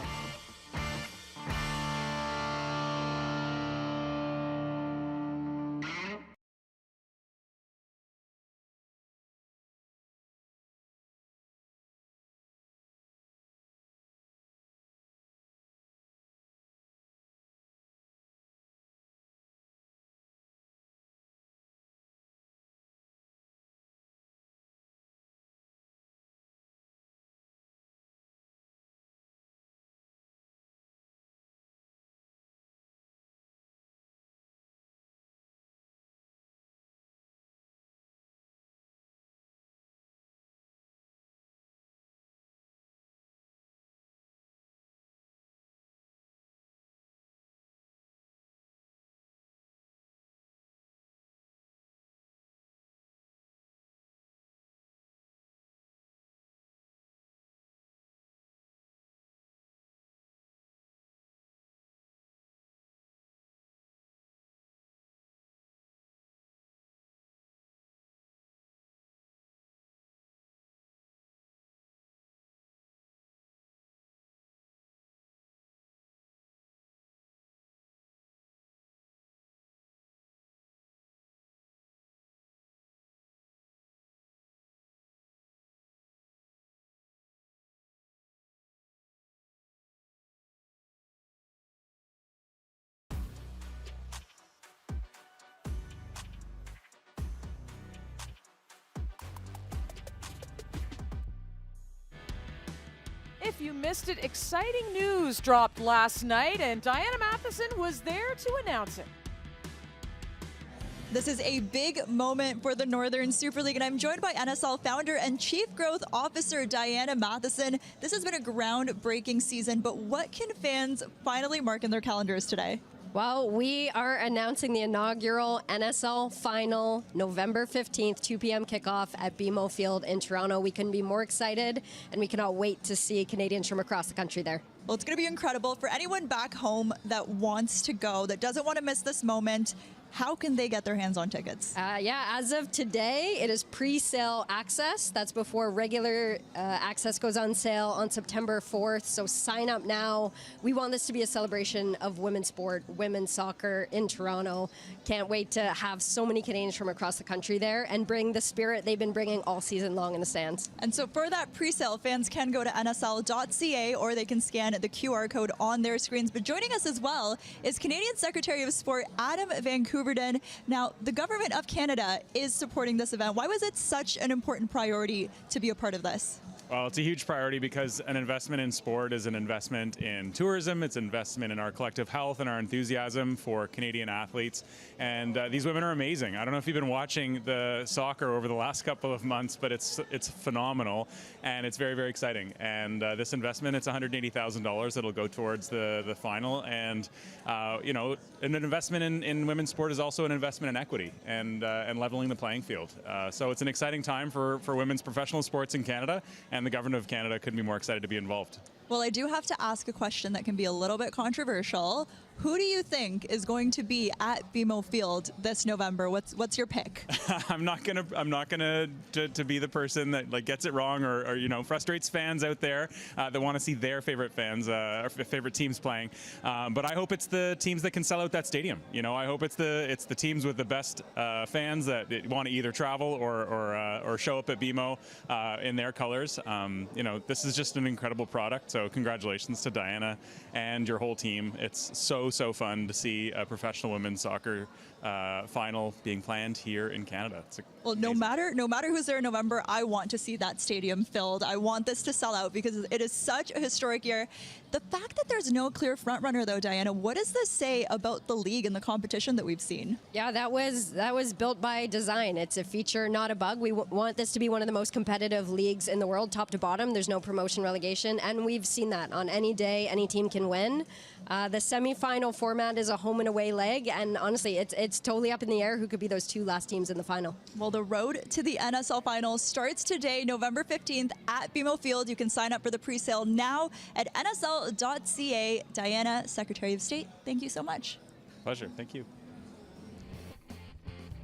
If you missed it, exciting news dropped last night, and Diana Matheson was there to announce it. This is a big moment for the Northern Super League, and I'm joined by NSL founder and Chief Growth Officer Diana Matheson. This has been a groundbreaking season, but what can fans finally mark in their calendars today? Well, we are announcing the inaugural NSL final, November 15th, 2 p.m. kickoff at BMO Field in Toronto. We couldn't be more excited, and we cannot wait to see Canadians from across the country there. Well, it's going to be incredible. For anyone back home that wants to go, that doesn't want to miss this moment, how can they get their hands on tickets? As of today, it is pre-sale access. That's before regular access goes on sale on September 4th. So sign up now. We want this to be a celebration of women's sport, women's soccer in Toronto. Can't wait to have so many Canadians from across the country there and bring the spirit they've been bringing all season long in the stands. And so for that pre-sale, fans can go to nsl.ca or they can scan the QR code on their screens. But joining us as well is Canadian Secretary of Sport Adam Vancouver. Now, the government of Canada is supporting this event. Why was it such an important priority to be a part of this? Well, it's a huge priority because an investment in sport is an investment in tourism. It's an investment in our collective health and our enthusiasm for Canadian athletes. And these women are amazing. I don't know if you've been watching the soccer over the last couple of months, but it's phenomenal and it's very, very exciting. And this investment, it's $180,000 that'll go towards the final. And an investment in women's sport is also an investment in equity and leveling the playing field. So it's an exciting time for women's professional sports in Canada. And the government of Canada couldn't be more excited to be involved. Well, I do have to ask a question that can be a little bit controversial. Who do you think is going to be at BMO Field this November? What's your pick? I'm not gonna to be the person that gets it wrong or frustrates fans out there that want to see their favorite fans or favorite teams playing. But I hope it's the teams that can sell out that stadium. I hope it's the teams with the best fans that want to either travel or show up at BMO in their colors. This is just an incredible product. So congratulations to Diana and your whole team. It's so fun to see a professional women's soccer final being planned here in Canada. Well, no matter who's there in November, I want to see that stadium filled. I want this to sell out because it is such a historic year. The fact that there's no clear frontrunner, though, Diana, what does this say about the league and the competition that we've seen? Yeah, that was built by design. It's a feature, not a bug. We want this to be one of the most competitive leagues in the world, top to bottom. There's no promotion relegation, and we've seen that on any day, any team can win. The semifinal format is a home and away leg, and honestly, it's totally up in the air who could be those two last teams in the final. Well, the road to the NSL final starts today, November 15th at BMO Field. You can sign up for the pre-sale now at nsl.ca. Diana, Secretary of State, thank you so much. Pleasure. Thank you.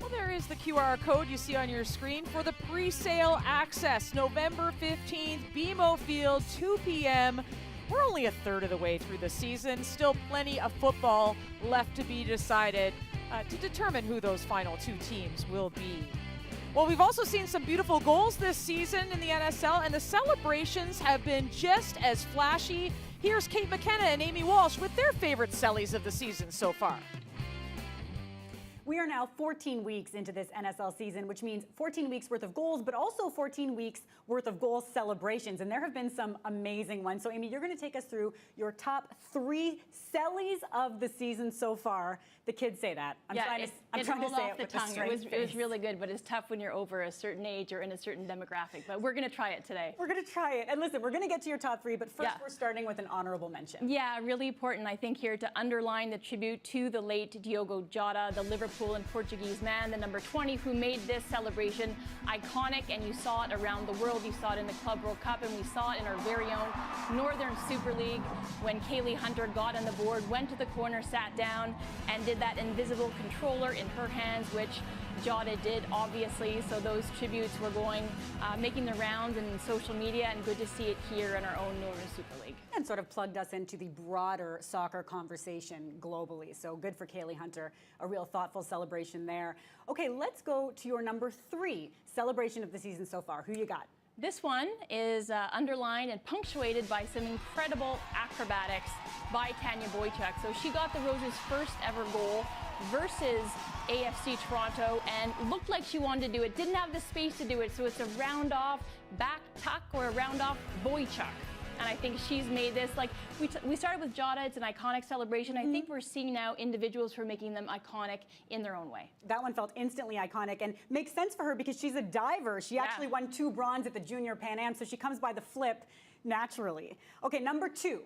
Well, there is the QR code you see on your screen for the pre-sale access, November 15th, BMO Field, 2 p.m. We're only a third of the way through the season. Still plenty of football left to be decided to determine who those final two teams will be. Well, we've also seen some beautiful goals this season in the NSL, and the celebrations have been just as flashy. Here's Kate McKenna and Amy Walsh with their favorite sellies of the season so far. We are now 14 weeks into this NSL season, which means 14 weeks worth of goals, but also 14 weeks worth of goal celebrations. And there have been some amazing ones. So, Amy, you're going to take us through your top 3 sellies of the season so far. The kids say that. I'm trying to say it with a straight face. It was really good, but it's tough when you're over a certain age or in a certain demographic. But we're going to try it today. We're going to try it. And listen, we're going to get to your top 3, but first we're starting with an honorable mention. Yeah, really important, I think, here to underline the tribute to the late Diogo Jota, the Liverpool and Portuguese man, the number 20, who made this celebration iconic. And you saw it around the world. You saw it in the Club World Cup, and we saw it in our very own Northern Super League when Kaylee Hunter got on the board, went to the corner, sat down, and did that invisible controller in her hands, which Jota did, obviously. So those tributes were making the rounds in social media, and good to see it here in our own Northern Super League. And sort of plugged us into the broader soccer conversation globally. So good for Kaylee Hunter, a real thoughtful celebration there. Okay, let's go to your number 3 celebration of the season so far. Who you got? This one is underlined and punctuated by some incredible acrobatics by Tanya Boychuk. So she got the Roses' first ever goal versus AFC Toronto and looked like she wanted to do it, didn't have the space to do it, so it's a round-off back tuck or a round-off Boychuk. and I think she's made this, like, we started with Jada, it's an iconic celebration. I think we're seeing now individuals who are making them iconic in their own way. That one felt instantly iconic and makes sense for her because she's a diver. She actually won 2 bronze at the Junior Pan Am, so she comes by the flip naturally. Okay, number 2.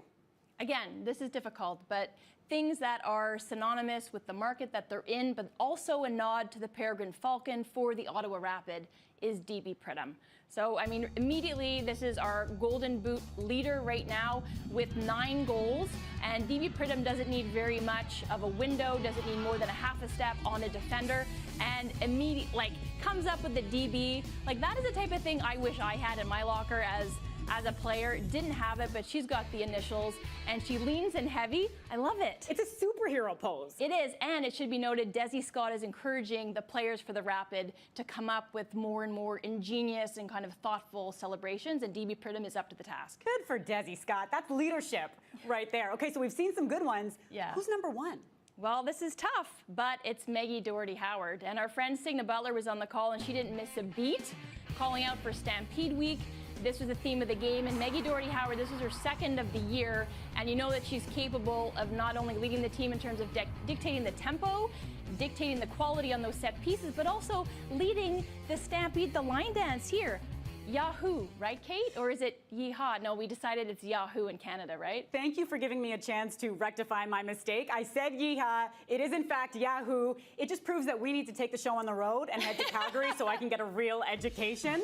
Again, this is difficult, but things that are synonymous with the market that they're in, but also a nod to the Peregrine Falcon for the Ottawa Rapid is DB Pridham. So, I mean, immediately, this is our Golden Boot leader right now with 9 goals. And DB Pridham doesn't need very much of a window, doesn't need more than a half a step on a defender, and comes up with the DB. Like, that is the type of thing I wish I had in my locker as a player. Didn't have it, but she's got the initials, and she leans in heavy. I love it. It's a superhero pose. It is, and it should be noted, Desi Scott is encouraging the players for the Rapid to come up with more and more ingenious and kind of thoughtful celebrations, and DB Pridham is up to the task. Good for Desi Scott. That's leadership right there. Okay, so we've seen some good ones. Yeah. Who's number 1? Well, this is tough, but it's Maggie Doherty-Howard. And our friend Signa Butler was on the call, and she didn't miss a beat, calling out for Stampede Week. This was the theme of the game, and Maggie Doherty-Howard, this is her 2nd of the year, and you know that she's capable of not only leading the team in terms of dictating the tempo, dictating the quality on those set pieces, but also leading the Stampede, the line dance here. Yahoo, right, Kate? Or is it yeehaw? No, we decided it's Yahoo in Canada, right? Thank you for giving me a chance to rectify my mistake. I said yeehaw. It is, in fact, Yahoo. It just proves that we need to take the show on the road and head to Calgary so I can get a real education.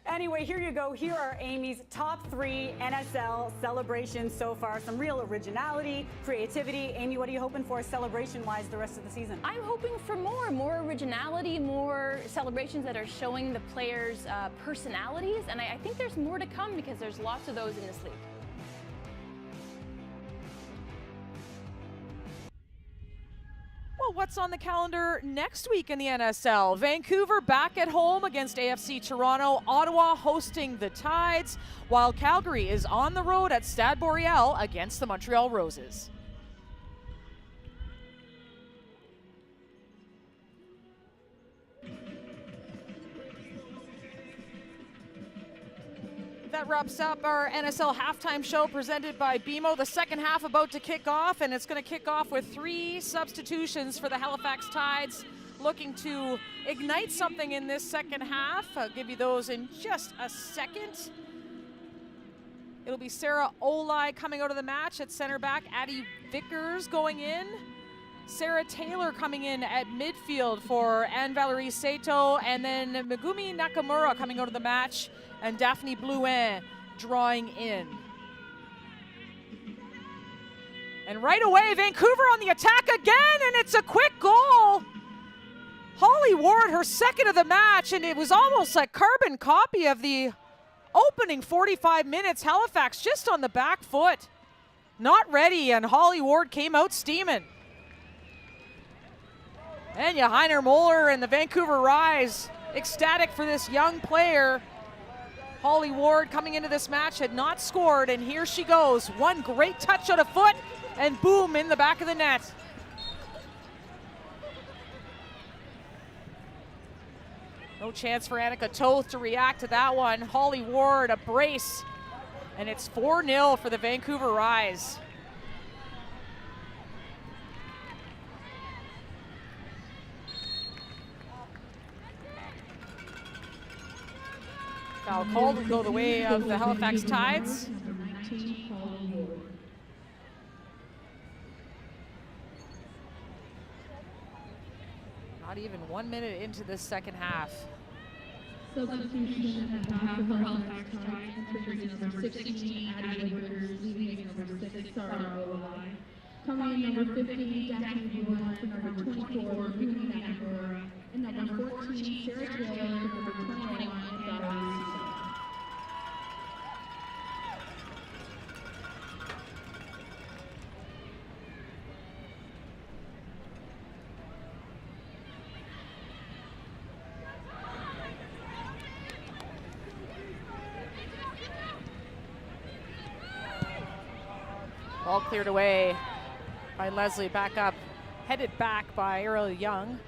Anyway, here you go. Here are Amy's top 3 NSL celebrations so far. Some real originality, creativity. Amy, what are you hoping for celebration-wise the rest of the season? I'm hoping for more originality, more celebrations that are showing the players' personalities, and I think there's more to come because there's lots of those in this league. Well, what's on the calendar next week in the NSL? Vancouver back at home against AFC Toronto, Ottawa hosting the Tides, while Calgary is on the road at Stade Boreal against the Montreal Roses. That wraps up our NSL halftime show presented by BMO. The second half about to kick off, and it's going to kick off with 3 substitutions for the Halifax Tides, looking to ignite something in this second half. I'll give you those in just a second. It'll be Sarah Olai coming out of the match at center back, Addie Vickers going in, Sarah Taylor coming in at midfield for Anne-Valerie Sato, and then Megumi Nakamura coming out of the match, and Daphne Blouin drawing in. And right away, Vancouver on the attack again, and it's a quick goal. Holly Ward, her 2nd of the match, and it was almost a carbon copy of the opening 45 minutes. Halifax just on the back foot, not ready, and Holly Ward came out steaming. And Johanna Moeller and the Vancouver Rise ecstatic for this young player. Holly Ward coming into this match had not scored, and here she goes. One great touch on a foot, and boom, in the back of the net. No chance for Annika Toth to react to that one. Holly Ward, a brace, and it's 4-0 for the Vancouver Rise. Foul called will go the way of the Halifax Tides. Not even 1 minute into this second half. Substitution at half for Halifax Tides, entering number 16, Addie Vickers, leaving number 6, Sarah Olai. Coming in number 50, Daphne Blouin, for number 24, Megumi Nakamura, and number 14, Sarah Taylor, for number 21, Anne-Valerie Sato. Ball cleared away by Leslie, back up, headed back by Ariel Young.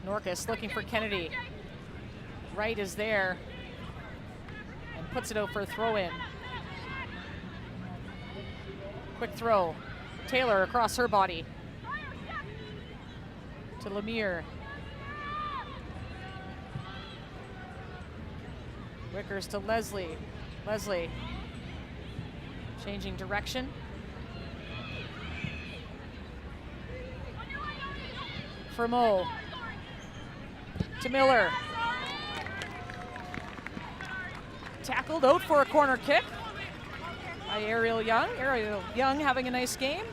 Norcus looking for Kennedy. Wright is there and puts it out for a throw-in. Quick throw. Taylor across her body. To Lemire. Wickers to Leslie. Leslie changing direction. Fermo to Miller. Tackled out for a corner kick by Ariel Young. Ariel Young having a nice game.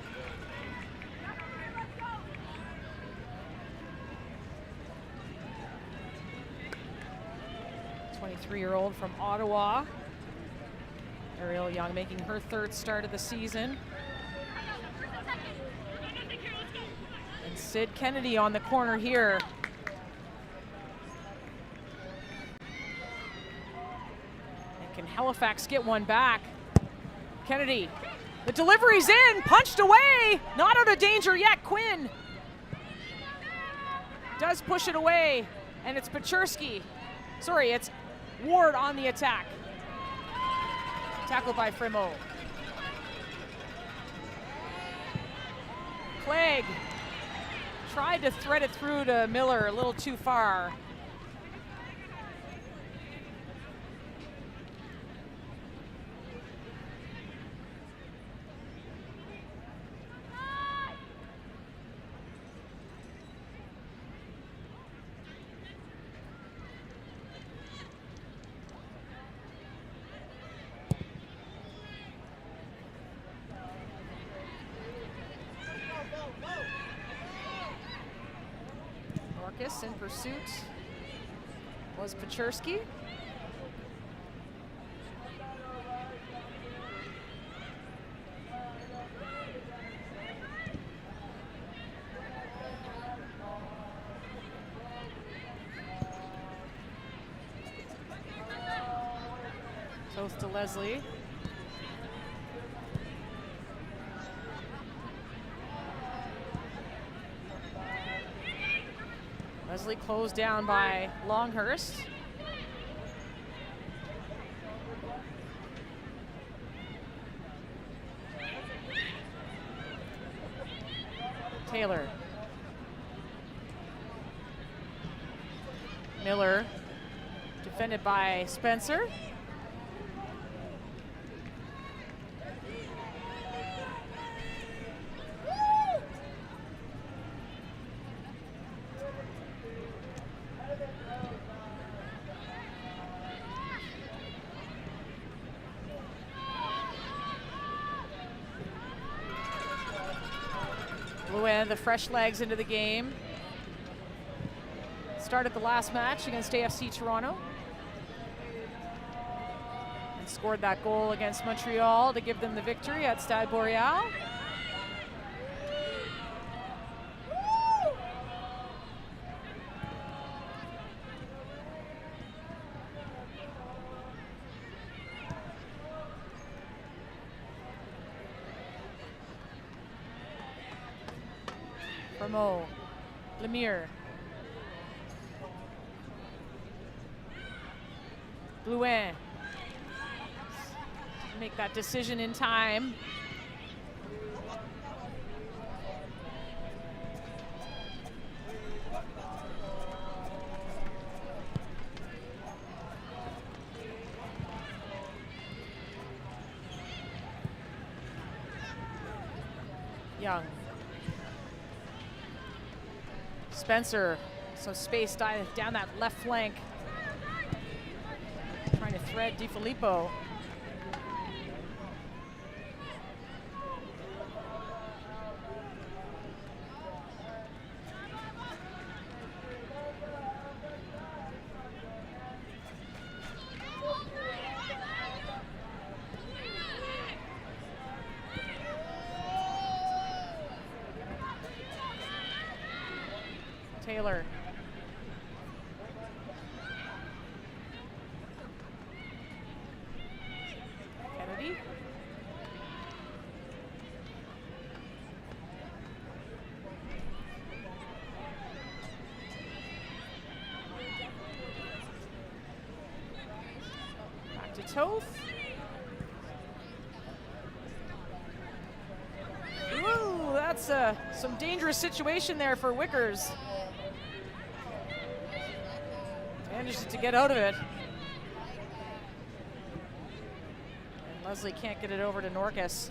Year-old from Ottawa. Ariel Young making her third start of the season. And Sid Kennedy on the corner here. And can Halifax get one back? Kennedy, the delivery's in, punched away, not out of danger yet. Quinn does push it away, and it's Paczerski. Sorry, it's Ward on the attack. Tackled by Fremo. Clegg tried to thread it through to Miller a little too far. In pursuit was Paczerski. Toth to Leslie. Leslie closed down by Longhurst. Taylor. Miller, defended by Spencer. The fresh legs into the game. Started the last match against AFC Toronto. And scored that goal against Montreal to give them the victory at Stade Boreal. Lemire. Blouin. Make that decision in time. Young. Spencer, so space down that left flank. Trying to thread DiFilippo. Taylor. Kennedy. To Toth. Ooh, that's some dangerous situation there for Wickers. Manages to get out of it. And Leslie can't get it over to Norcus.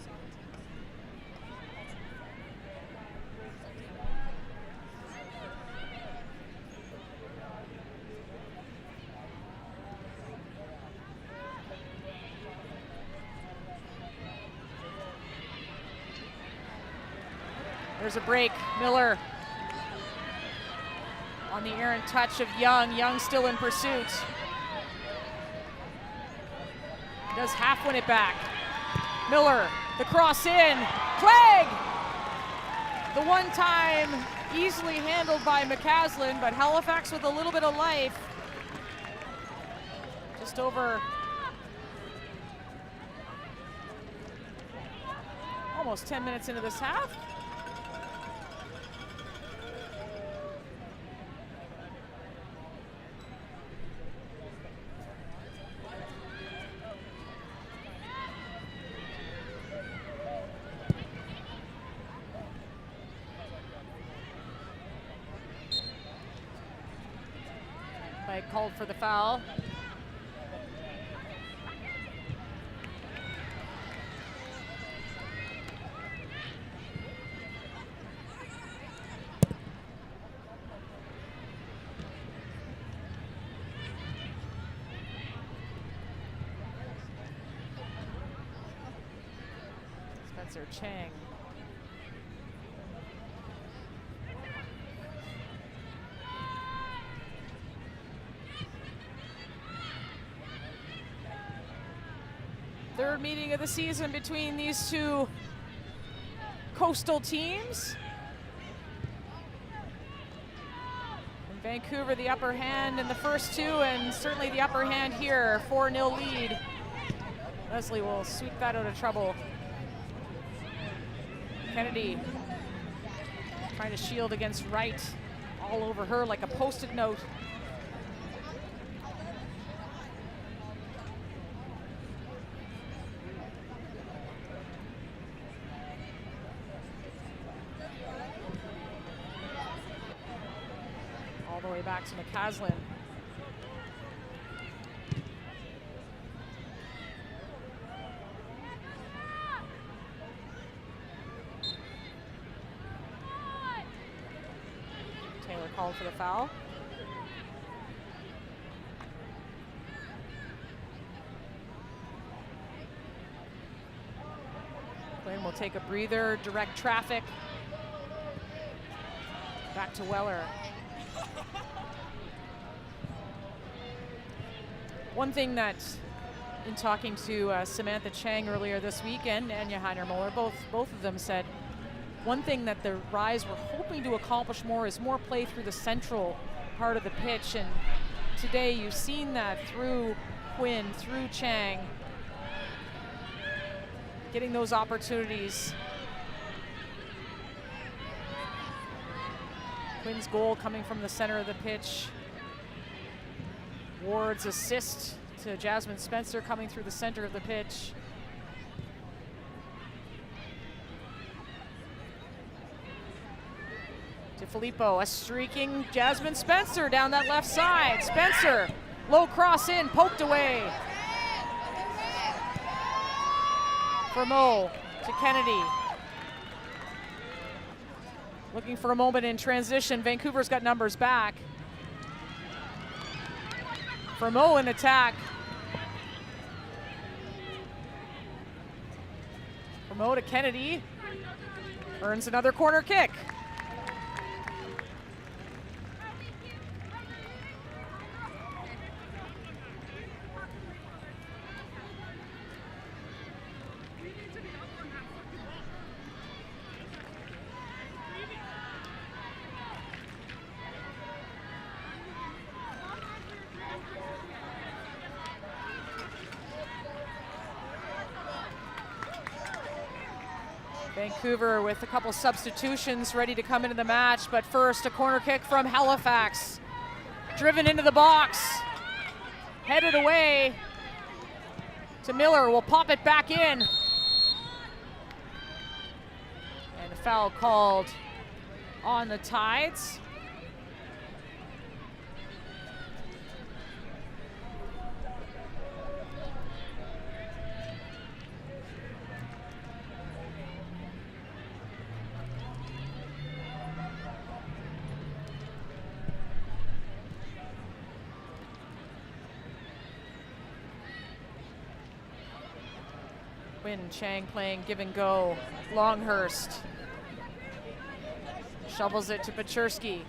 There's a break. Miller on the errant touch of Young. Young still in pursuit. Does half win it back. Miller, the cross in. Clegg! The one time easily handled by McCaslin, but Halifax with a little bit of life. Just over almost 10 minutes into this half. Called for the foul. Spencer Chang. Third meeting of the season between these two coastal teams. And Vancouver the upper hand in the first two, and certainly the upper hand here, 4-0 lead. Leslie will sweep that out of trouble. Kennedy trying to shield against Wright, all over her like a Post-it note. Back to McCaslin. Taylor called for the foul. Quinn will take a breather, direct traffic. Back to Weller. One thing that, in talking to Samantha Chang earlier this weekend and Johanna Muller, both of them said one thing that the Rise were hoping to accomplish more is more play through the central part of the pitch. And today you've seen that through Quinn, through Chang, getting those opportunities. Quinn's goal coming from the center of the pitch. Ward's assist to Jasmine Spencer coming through the center of the pitch. To Filippo, a streaking Jasmine Spencer down that left side. Spencer, low cross in, poked away. Fermo to Kennedy. Looking for a moment in transition. Vancouver's got numbers back. Fermo in attack. Fermo to Kennedy. Earns another corner kick. Vancouver with a couple substitutions ready to come into the match, but first a corner kick from Halifax. Driven into the box, headed away. to Miller, will pop it back in. And a foul called on the Tides. Win Chang playing give and go. Longhurst shovels it to Paczerski.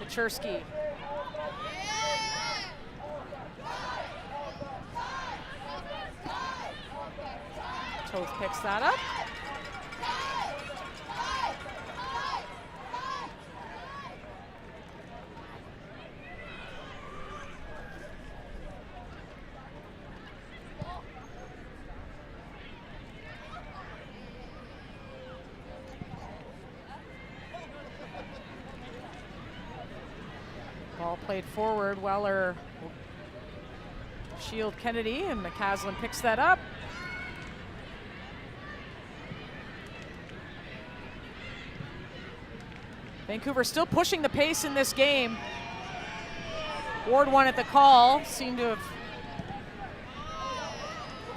Paczerski. Toth picks that up. Ball played forward. Weller will shield Kennedy, and McCaslin picks that up. Vancouver still pushing the pace in this game. Ward won at the call. Seemed to have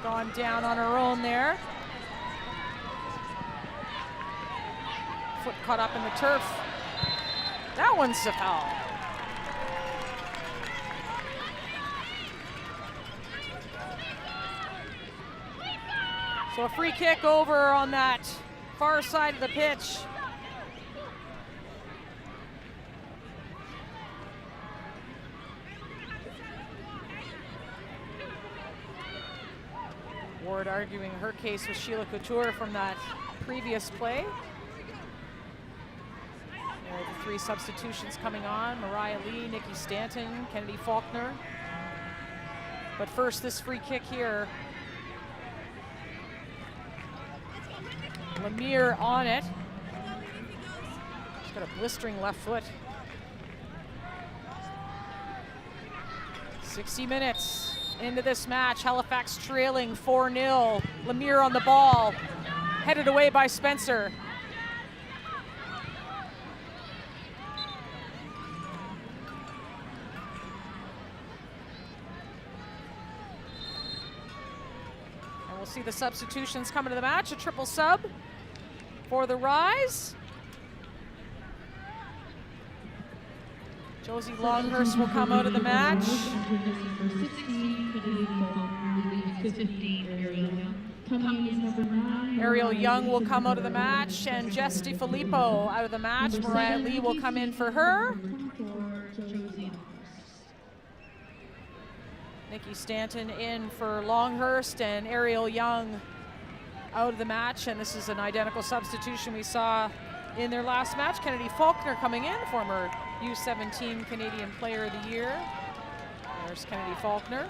gone down on her own there. Foot caught up in the turf. That one's a foul. So a free kick over on that far side of the pitch. Ward arguing her case with Sheila Couture from that previous play. There are the three substitutions coming on. Mariah Lee, Nikki Stanton, Kennedy Faulkner. But first, this free kick here. Lemire on it. She's got a blistering left foot. 60 minutes into this match. Halifax trailing 4-0. Lemire on the ball. Headed away by Spencer. And we'll see the substitutions coming to the match. A triple sub for the Rise. Josie Longhurst will come out of the match. Ariel Young will come out of the match, and Jess DiFilippo out of the match. Mariah Lee will come in for her. Nikki Stanton in for Longhurst, and Ariel Young out of the match, and this is an identical substitution we saw in their last match. Kennedy Faulkner coming in, former U17 Canadian Player of the Year. There's Kennedy Faulkner.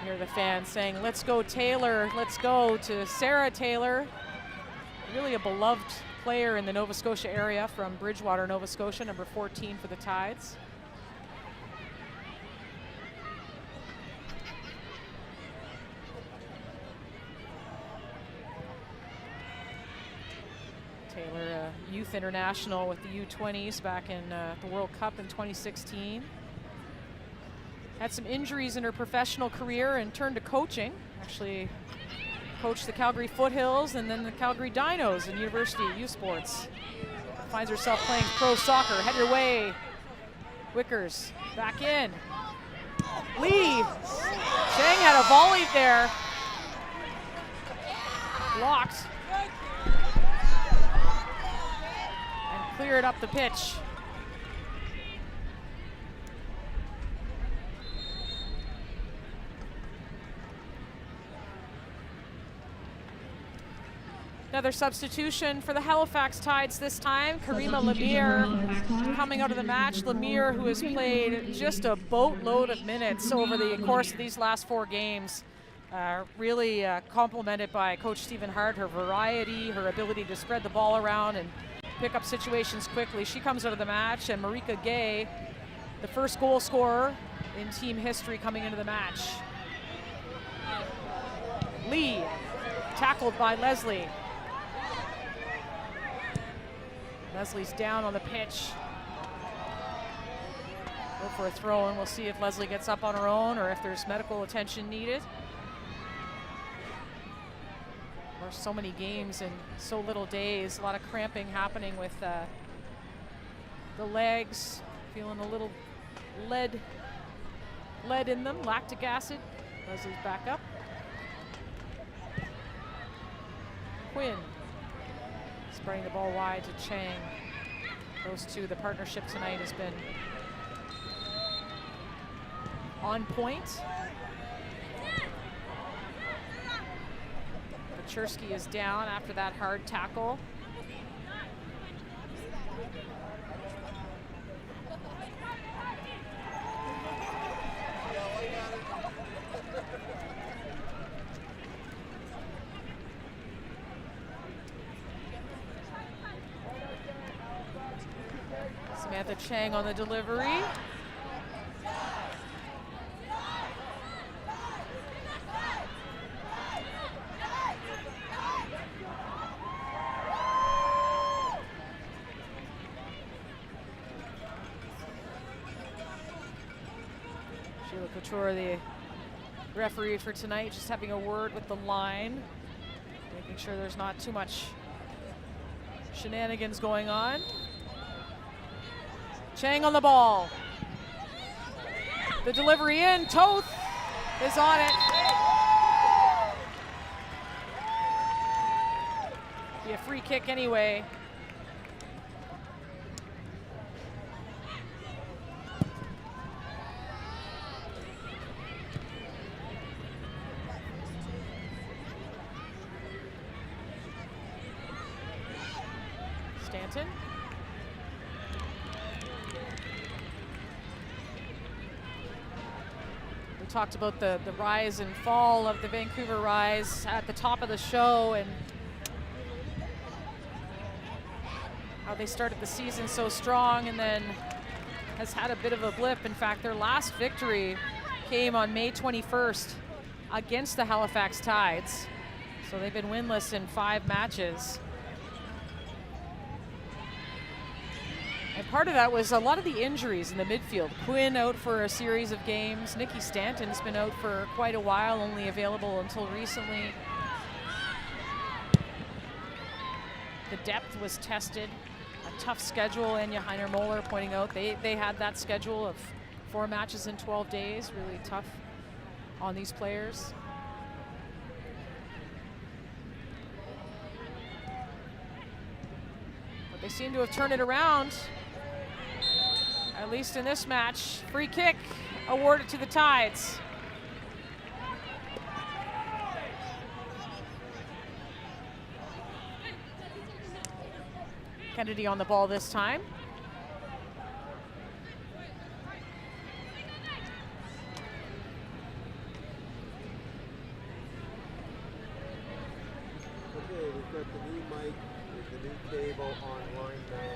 Hear the fans saying, "Let's go Taylor, let's go," to Sarah Taylor. Really a beloved player in the Nova Scotia area from Bridgewater, Nova Scotia, number 14 for the Tides. Taylor, a youth international with the U20s back in the World Cup in 2016. Had some injuries in her professional career and turned to coaching. Actually coached the Calgary Foothills and then the Calgary Dinos in University U Sports. Finds herself playing pro soccer. Head your way. Wickers back in. Lee. Chang had a volley there. Blocked. And cleared up the pitch. Another substitution for the Halifax Tides this time. Karima Lemire coming out of the match. Lemire, who has played just a boatload of minutes over the course of these last 4 games. Really complimented by Coach Stephen Hart, her variety, her ability to spread the ball around and pick up situations quickly. She comes out of the match, and Marika Gay, the first goal scorer in team history coming into the match. Lee, tackled by Leslie. Leslie's down on the pitch. Go for a throw, and we'll see if Leslie gets up on her own or if there's medical attention needed. There's so many games in so little days. A lot of cramping happening with the legs, feeling a little lead in them, lactic acid. Leslie's back up. Quinn spraying the ball wide to Chang. Those two, the partnership tonight has been on point. Chersky is down after that hard tackle. Samantha Chang on the delivery. Couture, the referee for tonight, just having a word with the line, making sure there's not too much shenanigans going on. Chang on the ball. The delivery in, Toth is on it. Be a free kick anyway. Stanton. We talked about the rise and fall of the Vancouver Rise at the top of the show and how they started the season so strong and then has had a bit of a blip. In fact, their last victory came on May 21st against the Halifax Tides. So they've been winless in 5 matches. And part of that was a lot of the injuries in the midfield. Quinn out for a series of games. Nikki Stanton's been out for quite a while, only available until recently. The depth was tested. A tough schedule, Anya Heiner-Moller pointing out. They had that schedule of 4 matches in 12 days. Really tough on these players. But they seem to have turned it around. At least in this match. Free kick awarded to the Tides. Kennedy on the ball this time. Okay, we've got the new mic with the new cable online now.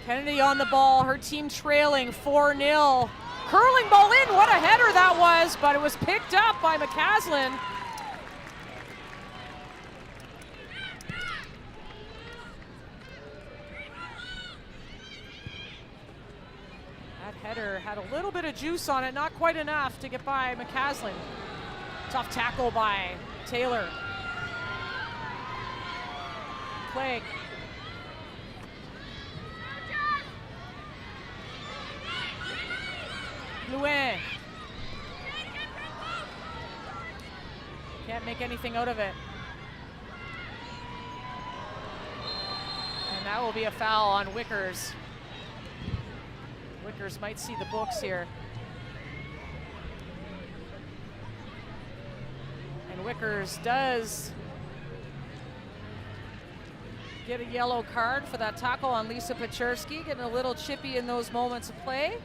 Kennedy on the ball, her team trailing 4-0. Curling ball in, what a header that was, but it was picked up by McCaslin. That header had a little bit of juice on it, not quite enough to get by McCaslin. Tough tackle by Taylor. Clegg. Louis. Can't make anything out of it. And that will be a foul on Wickers. Wickers might see the books here. And Wickers does get a yellow card for that tackle on Lisa Pachersky, getting a little chippy in those moments of play.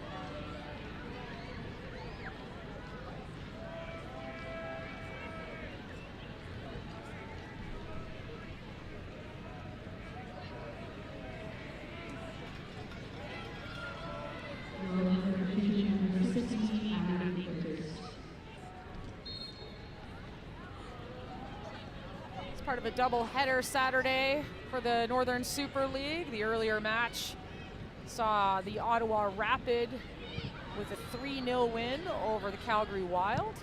Part of a double-header Saturday for the Northern Super League. The earlier match saw the Ottawa Rapid with a 3-0 win over the Calgary Wild.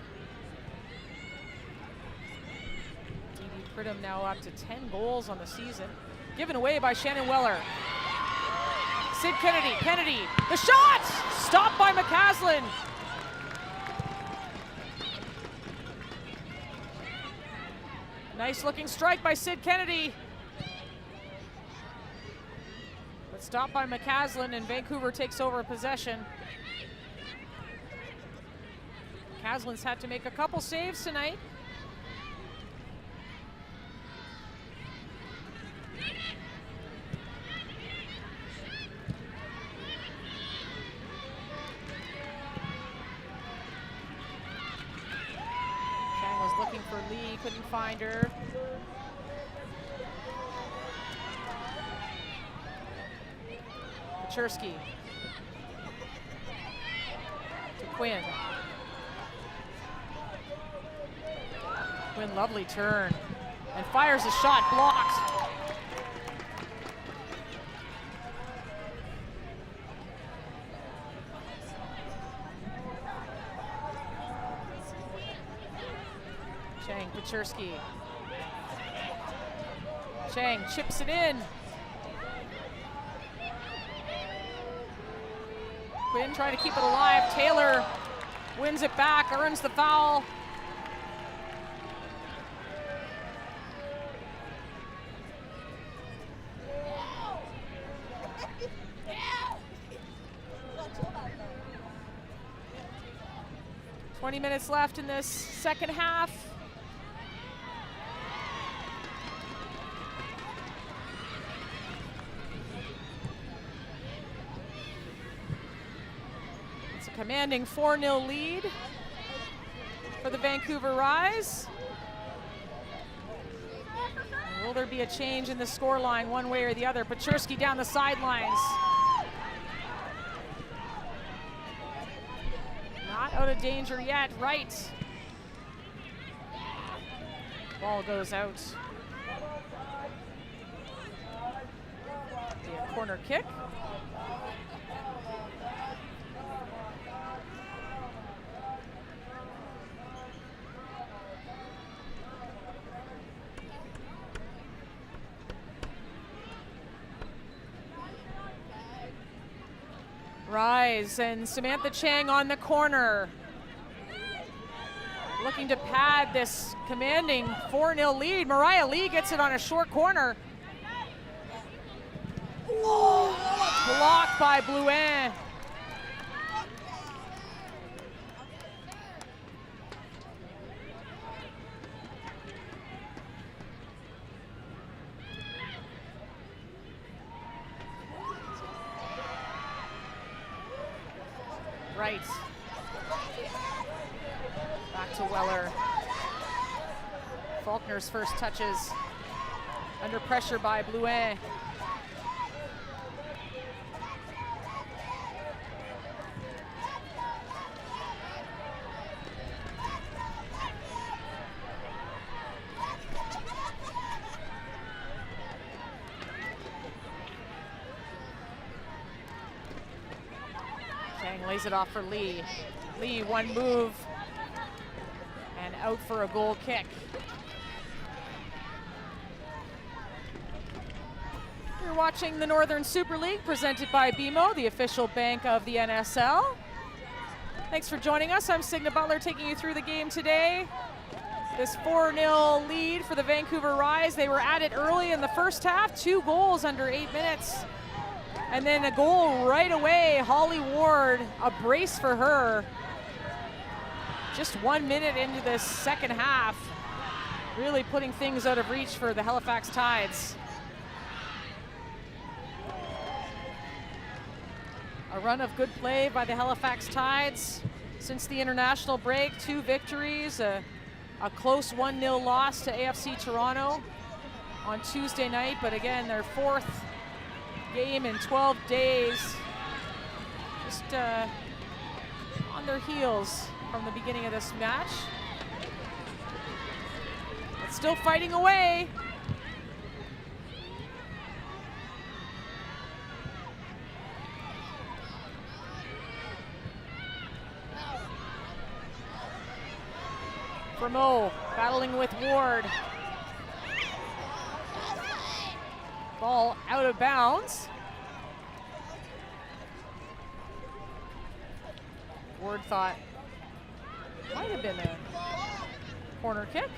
D.D. Pridham now up to 10 goals on the season. Given away by Shannon Weller. Sid Kennedy, the shot! Stopped by McCaslin. Nice looking strike by Sid Kennedy. But stopped by McCaslin, and Vancouver takes over possession. McCaslin's had to make a couple saves tonight. Looking for Lee, couldn't find her. Paczerski to Quinn. Quinn, lovely turn, and fires a shot, blocked. Paczerski. Chang chips it in. Quinn trying to keep it alive. Taylor wins it back, earns the foul. "20 minutes left in this second half. Commanding 4-0 lead for the Vancouver Rise. Will there be a change in the scoreline one way or the other? Paczerski down the sidelines. Not out of danger yet, right. Ball goes out. Be a corner kick. Rise and Samantha Chang on the corner. Looking to pad this commanding 4-0 lead. Mariah Lee gets it on a short corner. Blocked by Blouin. Right. Back to Weller. Faulkner's first touches. Under pressure by Blouin. Lays it off for Lee. Lee, one move, and out for a goal kick. You're watching the Northern Super League presented by BMO, the official bank of the NSL. Thanks for joining us. I'm Signa Butler taking you through the game today. This 4-0 lead for the Vancouver Rise. They were at it early in the first half, 2 goals under 8 minutes. And then a goal right away. Holly Ward, a brace for her. Just 1 minute into this second half. Really putting things out of reach for the Halifax Tides. A run of good play by the Halifax Tides since the international break. 2 victories, a close 1-0 loss to AFC Toronto on Tuesday night. But again, their 4th game in 12 days, just on their heels from the beginning of this match. still fighting away. Fremo battling with Ward. Ball out of bounds. Ward thought might have been a corner kick.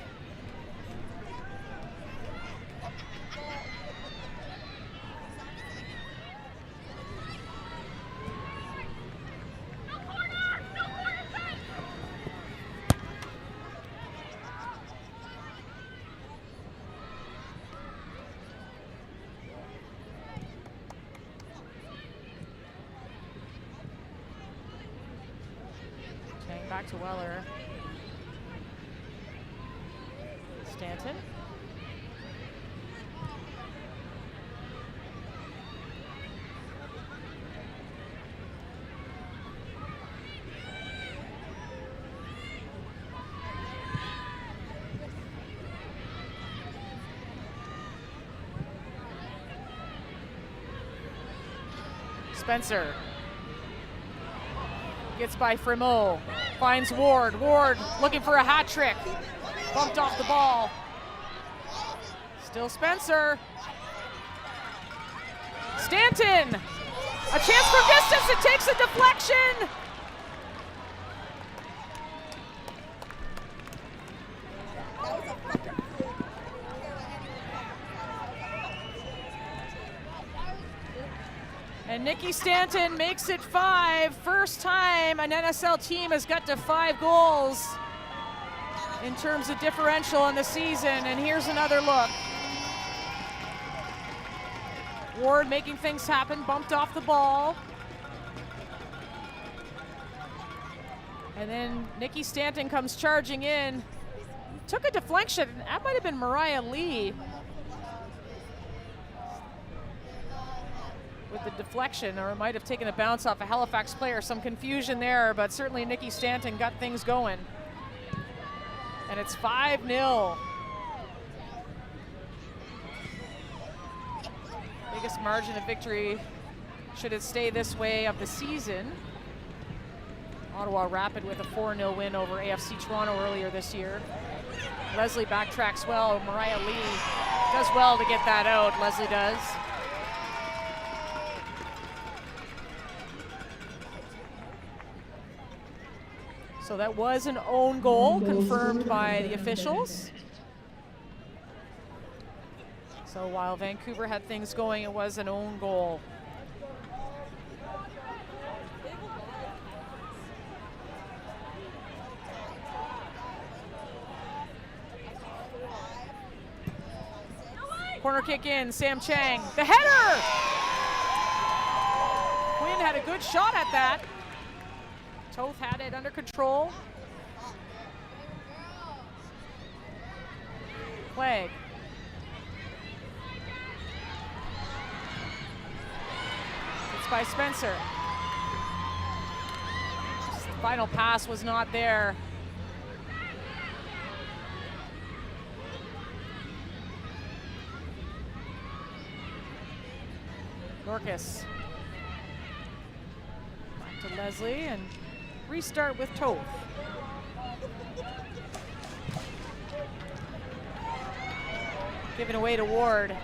Back to Weller. Stanton. Spencer gets by Fremo. Finds Ward. Ward looking for a hat trick. Bumped off the ball. Still Spencer. Stanton. A chance for distance. It takes a deflection. And Nikki Stanton makes it 5. First time an NSL team has got to 5 goals in terms of differential in the season. And here's another look. Ward making things happen, bumped off the ball. And then Nikki Stanton comes charging in. Took a deflection. That might have been Mariah Lee. With the deflection, or it might have taken a bounce off a Halifax player. Some confusion there, but certainly Nikki Stanton got things going. And it's 5-0. Biggest margin of victory, should it stay this way, of the season. Ottawa Rapid with a 4-0 win over AFC Toronto earlier this year. Leslie backtracks well. Mariah Lee does well to get that out. Leslie does. So that was an own goal confirmed by the officials. So while Vancouver had things going, it was an own goal. Corner kick in, Sam Chang, the header! Quinn had a good shot at that. Toth had it under control. Clegg. It's by Spencer. The final pass was not there. Dorcas. Back to Leslie and restart with Toth. Given away to Ward.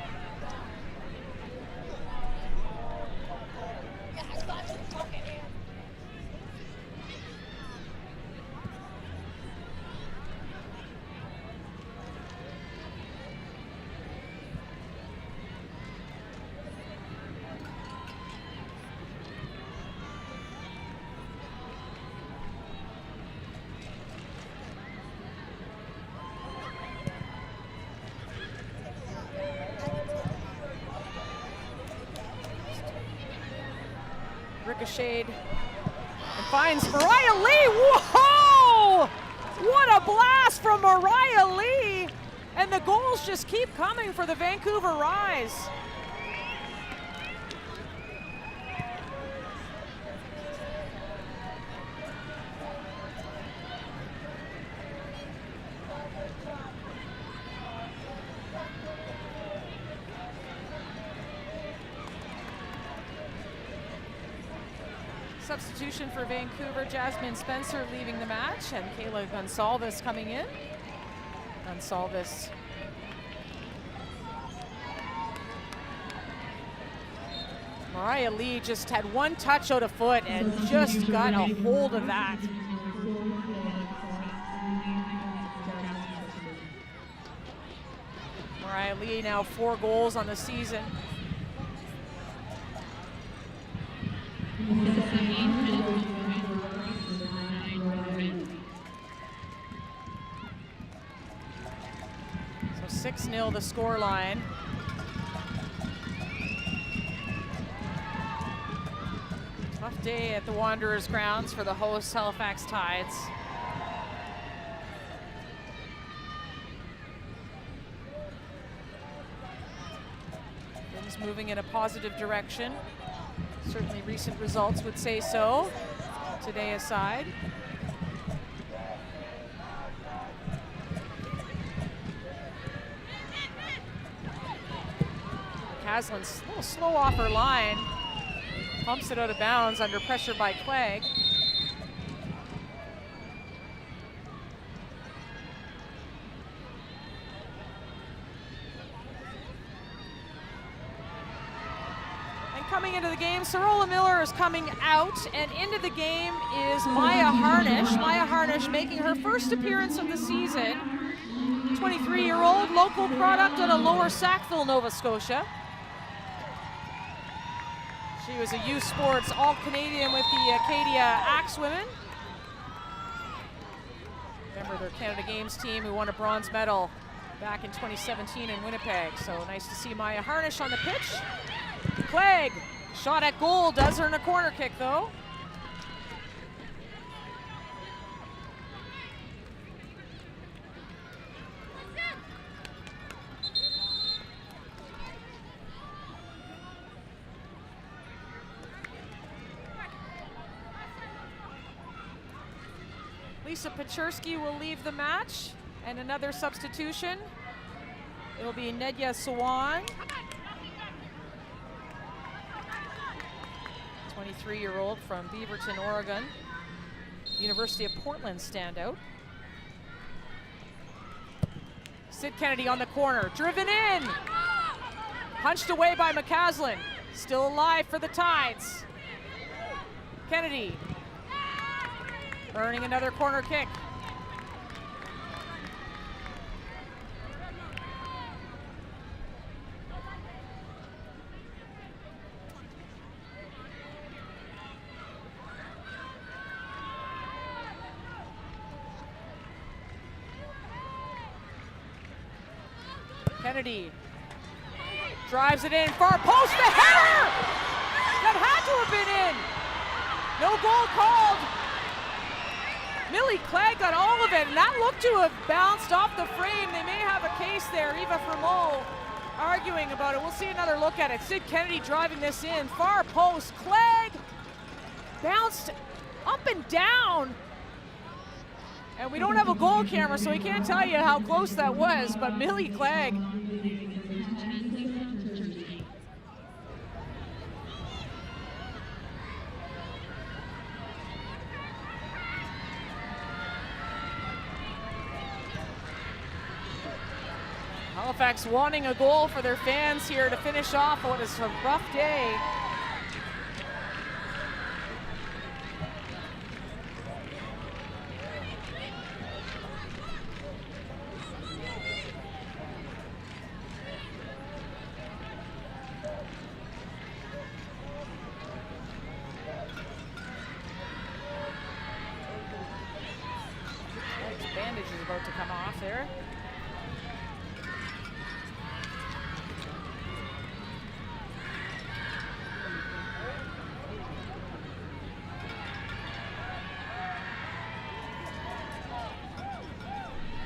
Ricocheted and finds Mariah Lee. Whoa! What a blast from Mariah Lee! And the goals just keep coming for the Vancouver Rise. Substitution for Vancouver, Jasmine Spencer leaving the match, and Kayla Gonsalves coming in. Gonsalves Mariah Lee just had one touch out of foot and just got a hold of that. Mariah Lee now 4 goals on the season. So 6-0 the scoreline. Tough day at the Wanderers grounds for the host Halifax Tides. Things moving in a positive direction. Certainly recent results would say so, today aside. Caslin's a little slow off her line. Pumps it out of bounds under pressure by Clegg. And coming into the game, Sarola Miller is coming out, and into the game is Maya Harnish. Maya Harnish making her first appearance of the season. 23-year-old, local product out of Lower Sackville, Nova Scotia. She was a youth sports All-Canadian with the Acadia Axe women. Remember their Canada Games team who won a bronze medal back in 2017 in Winnipeg. So nice to see Maya Harnish on the pitch. Clegg, shot at goal, does earn a corner kick though. Lisa Pachersky will leave the match, and another substitution. It will be Nedya Sawan, 23-year-old from Beaverton, Oregon. University of Portland standout. Sid Kennedy on the corner, driven in! Punched away by McCaslin. Still alive for the Tides. Kennedy earning another corner kick. Kennedy drives it in, far post, the header! That had to have been in. No goal called. Millie Clegg got all of it, and that looked to have bounced off the frame. They may have a case there. Eva Fremont arguing about it. We'll see another look at it. Sid Kennedy driving this in, far post. Clegg bounced up and down. And we don't have a goal camera, so we can't tell you how close that was, but Millie Clegg. Halifax wanting a goal for their fans here to finish off what is a rough day. His bandage is about to come off there.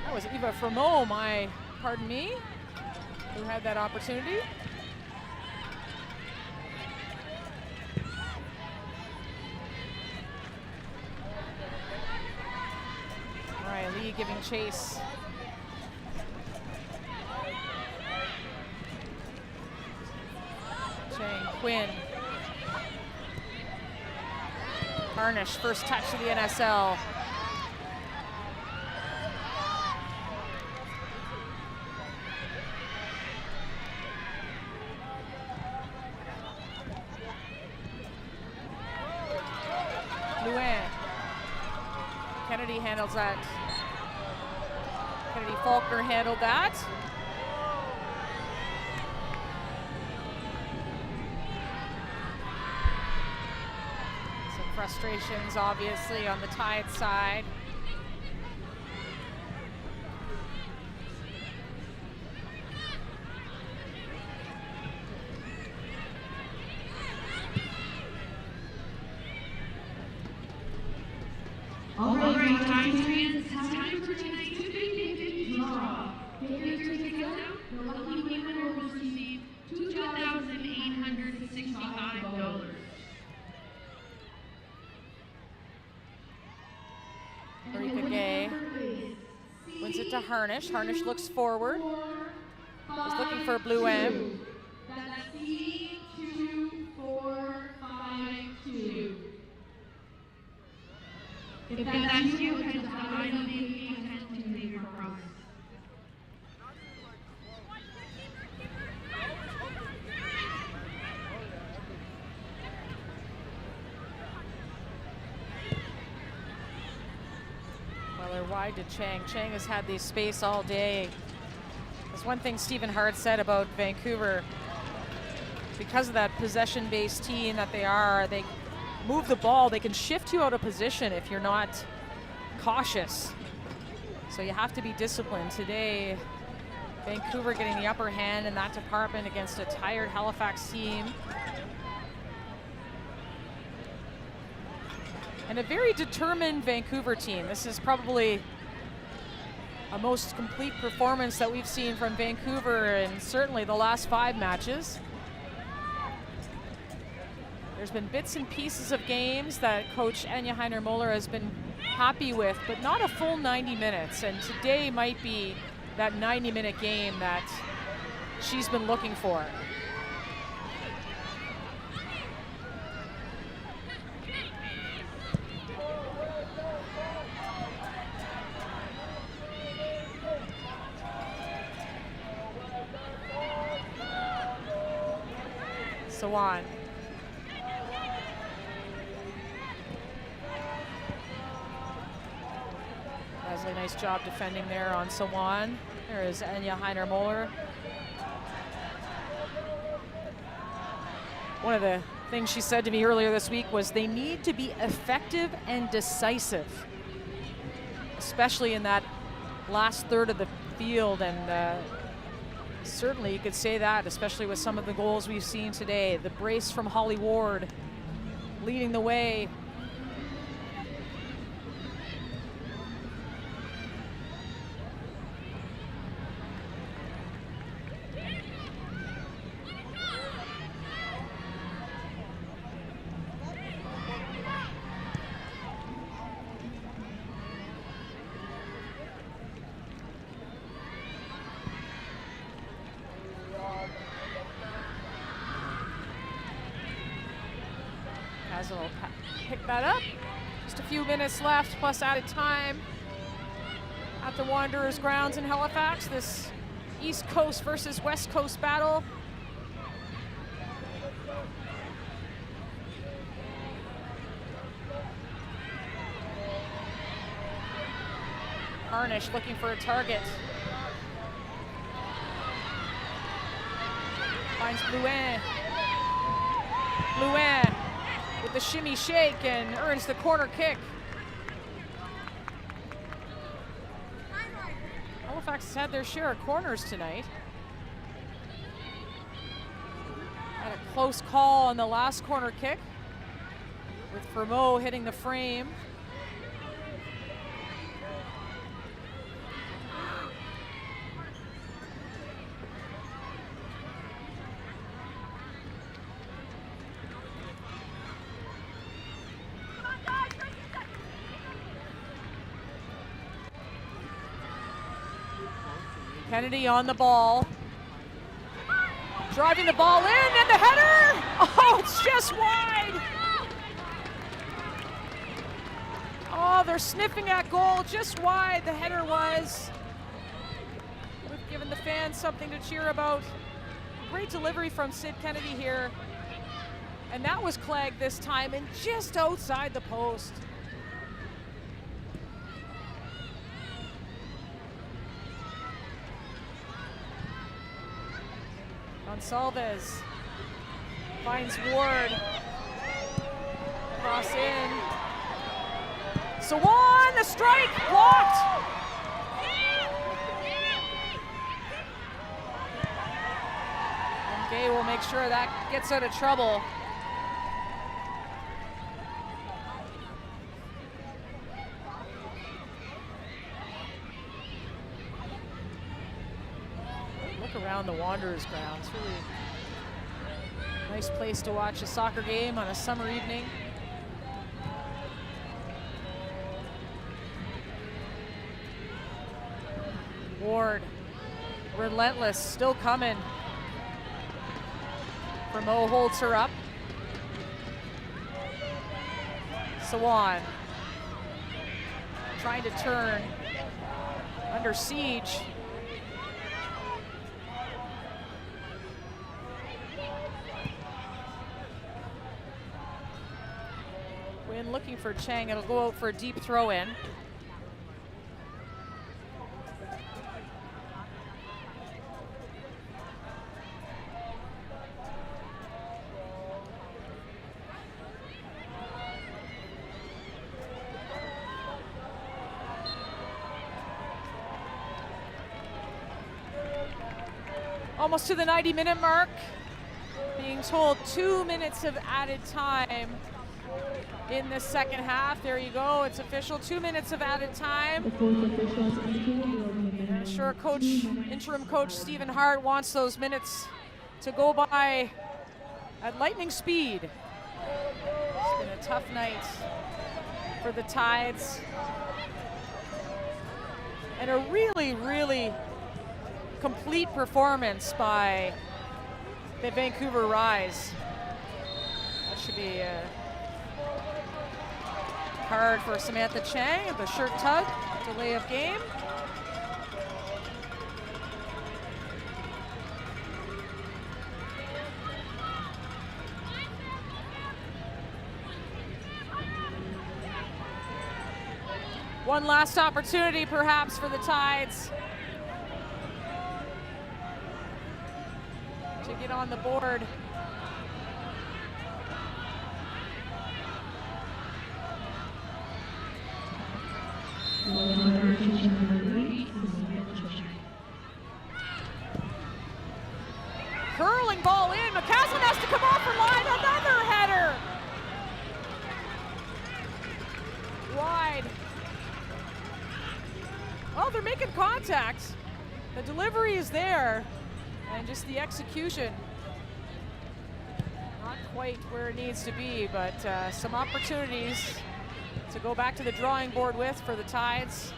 That was Eva Fremont, pardon me, who had that opportunity. Mariah Lee giving chase. Chang Quinn. Harnish, first touch of the NSL. Luan. Kennedy handles that. Kennedy Faulkner handled that. Some frustrations, obviously, on the Tide side. All right, Tigers fans, it's time for tonight's two-big draw. Failure to get out, the lucky winner will receive $2,865. Marika Gay wins it to Harnish. Harnish looks forward. He's looking for Blue M. That's C2452. If that's you, head to the line of the attention to your promise. Well, they're wide to Chang. Chang has had the space all day. There's one thing Stephen Hart said about Vancouver. Because of that possession-based team that they are, they move the ball, they can shift you out of position if you're not cautious. So you have to be disciplined. Today, Vancouver getting the upper hand in that department against a tired Halifax team. And a very determined Vancouver team. This is probably a most complete performance that we've seen from Vancouver in certainly the last 5 matches. There's been bits and pieces of games that Coach Anya Heiner-Moller has been happy with, but not a full 90 minutes. And today might be that 90-minute game that she's been looking for. Sawan. Leslie, nice job defending there on Sawan. There is Anya Heiner-Moller. One of the things she said to me earlier this week was they need to be effective and decisive, especially in that last third of the field. And certainly you could say that, especially with some of the goals we've seen today. The brace from Holly Ward leading the way. Will pick that up. Just a few minutes left, plus added time at the Wanderers grounds in Halifax. This East Coast versus West Coast battle. Harnish looking for a target. Finds Blouin. Blouin with the shimmy shake and earns the corner kick. Halifax has had their share of corners tonight. Had a close call on the last corner kick with Fermot hitting the frame. Kennedy on the ball. Driving the ball in, and the header! Oh, it's just wide! Oh, they're sniffing at goal, just wide the header was. We've given the fans something to cheer about. Great delivery from Sid Kennedy here. And that was Clegg this time, and just outside the post. Gonsalves finds Ward. Cross in. Sawan, the strike, blocked. And Gay will make sure that gets out of trouble. Look around the Wanderers grounds. Really nice place to watch a soccer game on a summer evening. Ward, relentless, still coming. Vermeaux holds her up. Sawan trying to turn, under siege. Wynn looking for Chang, it'll go out for a deep throw in. Almost to the 90-minute mark. Being told 2 minutes of added time in the second half. There you go, it's official. 2 minutes of added time. I'm sure interim coach Stephen Hart wants those minutes to go by at lightning speed. It's been a tough night for the Tides. And a really, really complete performance by the Vancouver Rise. That should be a card for Samantha Chang, the shirt tug, delay of game. One last opportunity perhaps for the Tides to get on the board. Curling ball in, McCaslin has to come off her line, another header! Wide. Oh, they're making contact. The delivery is there, and just the execution not quite where it needs to be, but some opportunities to go back to the drawing board with for the Tides.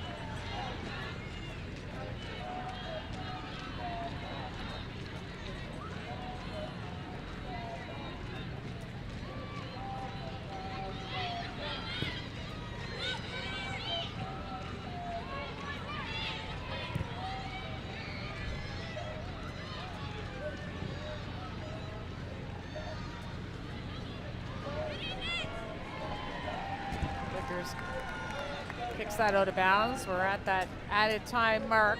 Kicks that out of bounds. We're at that added time mark.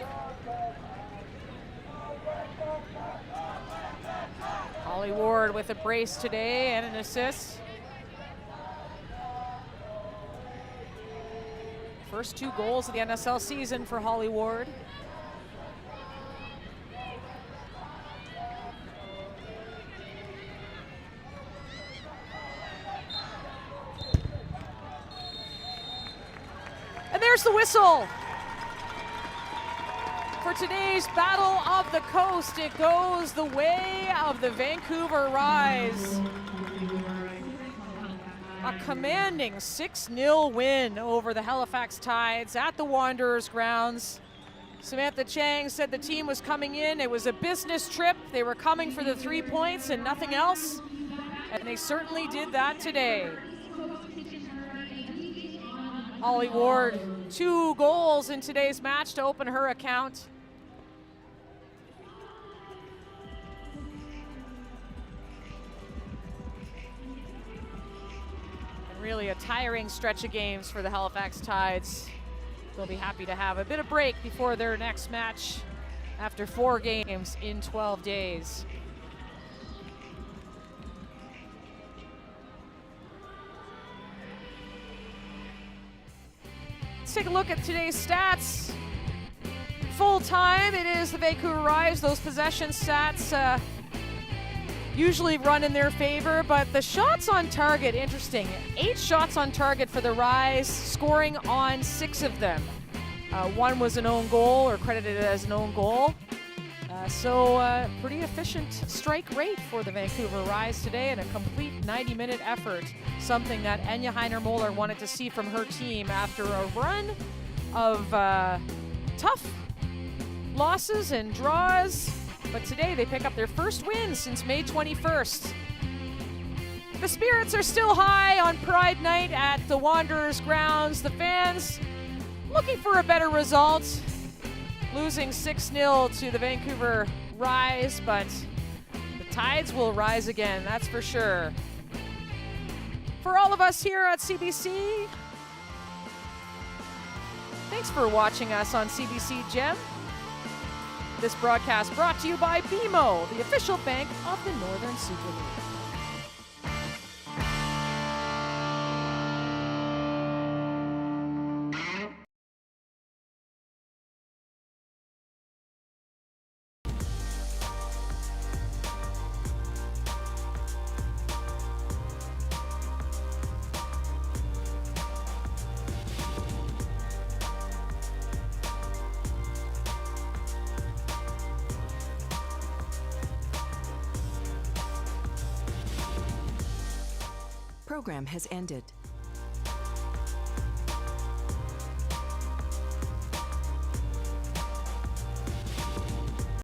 Holly Ward with a brace today and an assist. First 2 goals of the NSL season for Holly Ward. There's the whistle for today's Battle of the Coast. It goes the way of the Vancouver Rise. A commanding 6-0 win over the Halifax Tides at the Wanderers grounds. Samantha Chang said the team was coming in. It was a business trip. They were coming for the 3 points and nothing else. And they certainly did that today. Holly Ward, 2 goals in today's match to open her account. And really a tiring stretch of games for the Halifax Tides. They'll be happy to have a bit of break before their next match after 4 games in 12 days. Let's take a look at today's stats. Full time, it is the Vancouver Rise. Those possession stats usually run in their favor, but the shots on target, interesting. 8 shots on target for the Rise, scoring on 6 of them. 1 was an own goal, or credited as an own goal. So pretty efficient strike rate for the Vancouver Rise today, and a complete 90-minute effort, something that Enya Heiner-Moller wanted to see from her team after a run of tough losses and draws. But today they pick up their first win since May 21st. The spirits are still high on Pride Night at the Wanderers grounds. The fans looking for a better result, losing 6-0 to the Vancouver Rise, but the Tides will rise again, that's for sure. For all of us here at CBC, thanks for watching us on CBC Gem. This broadcast brought to you by BMO, the official bank of the Northern Super League. Program has ended.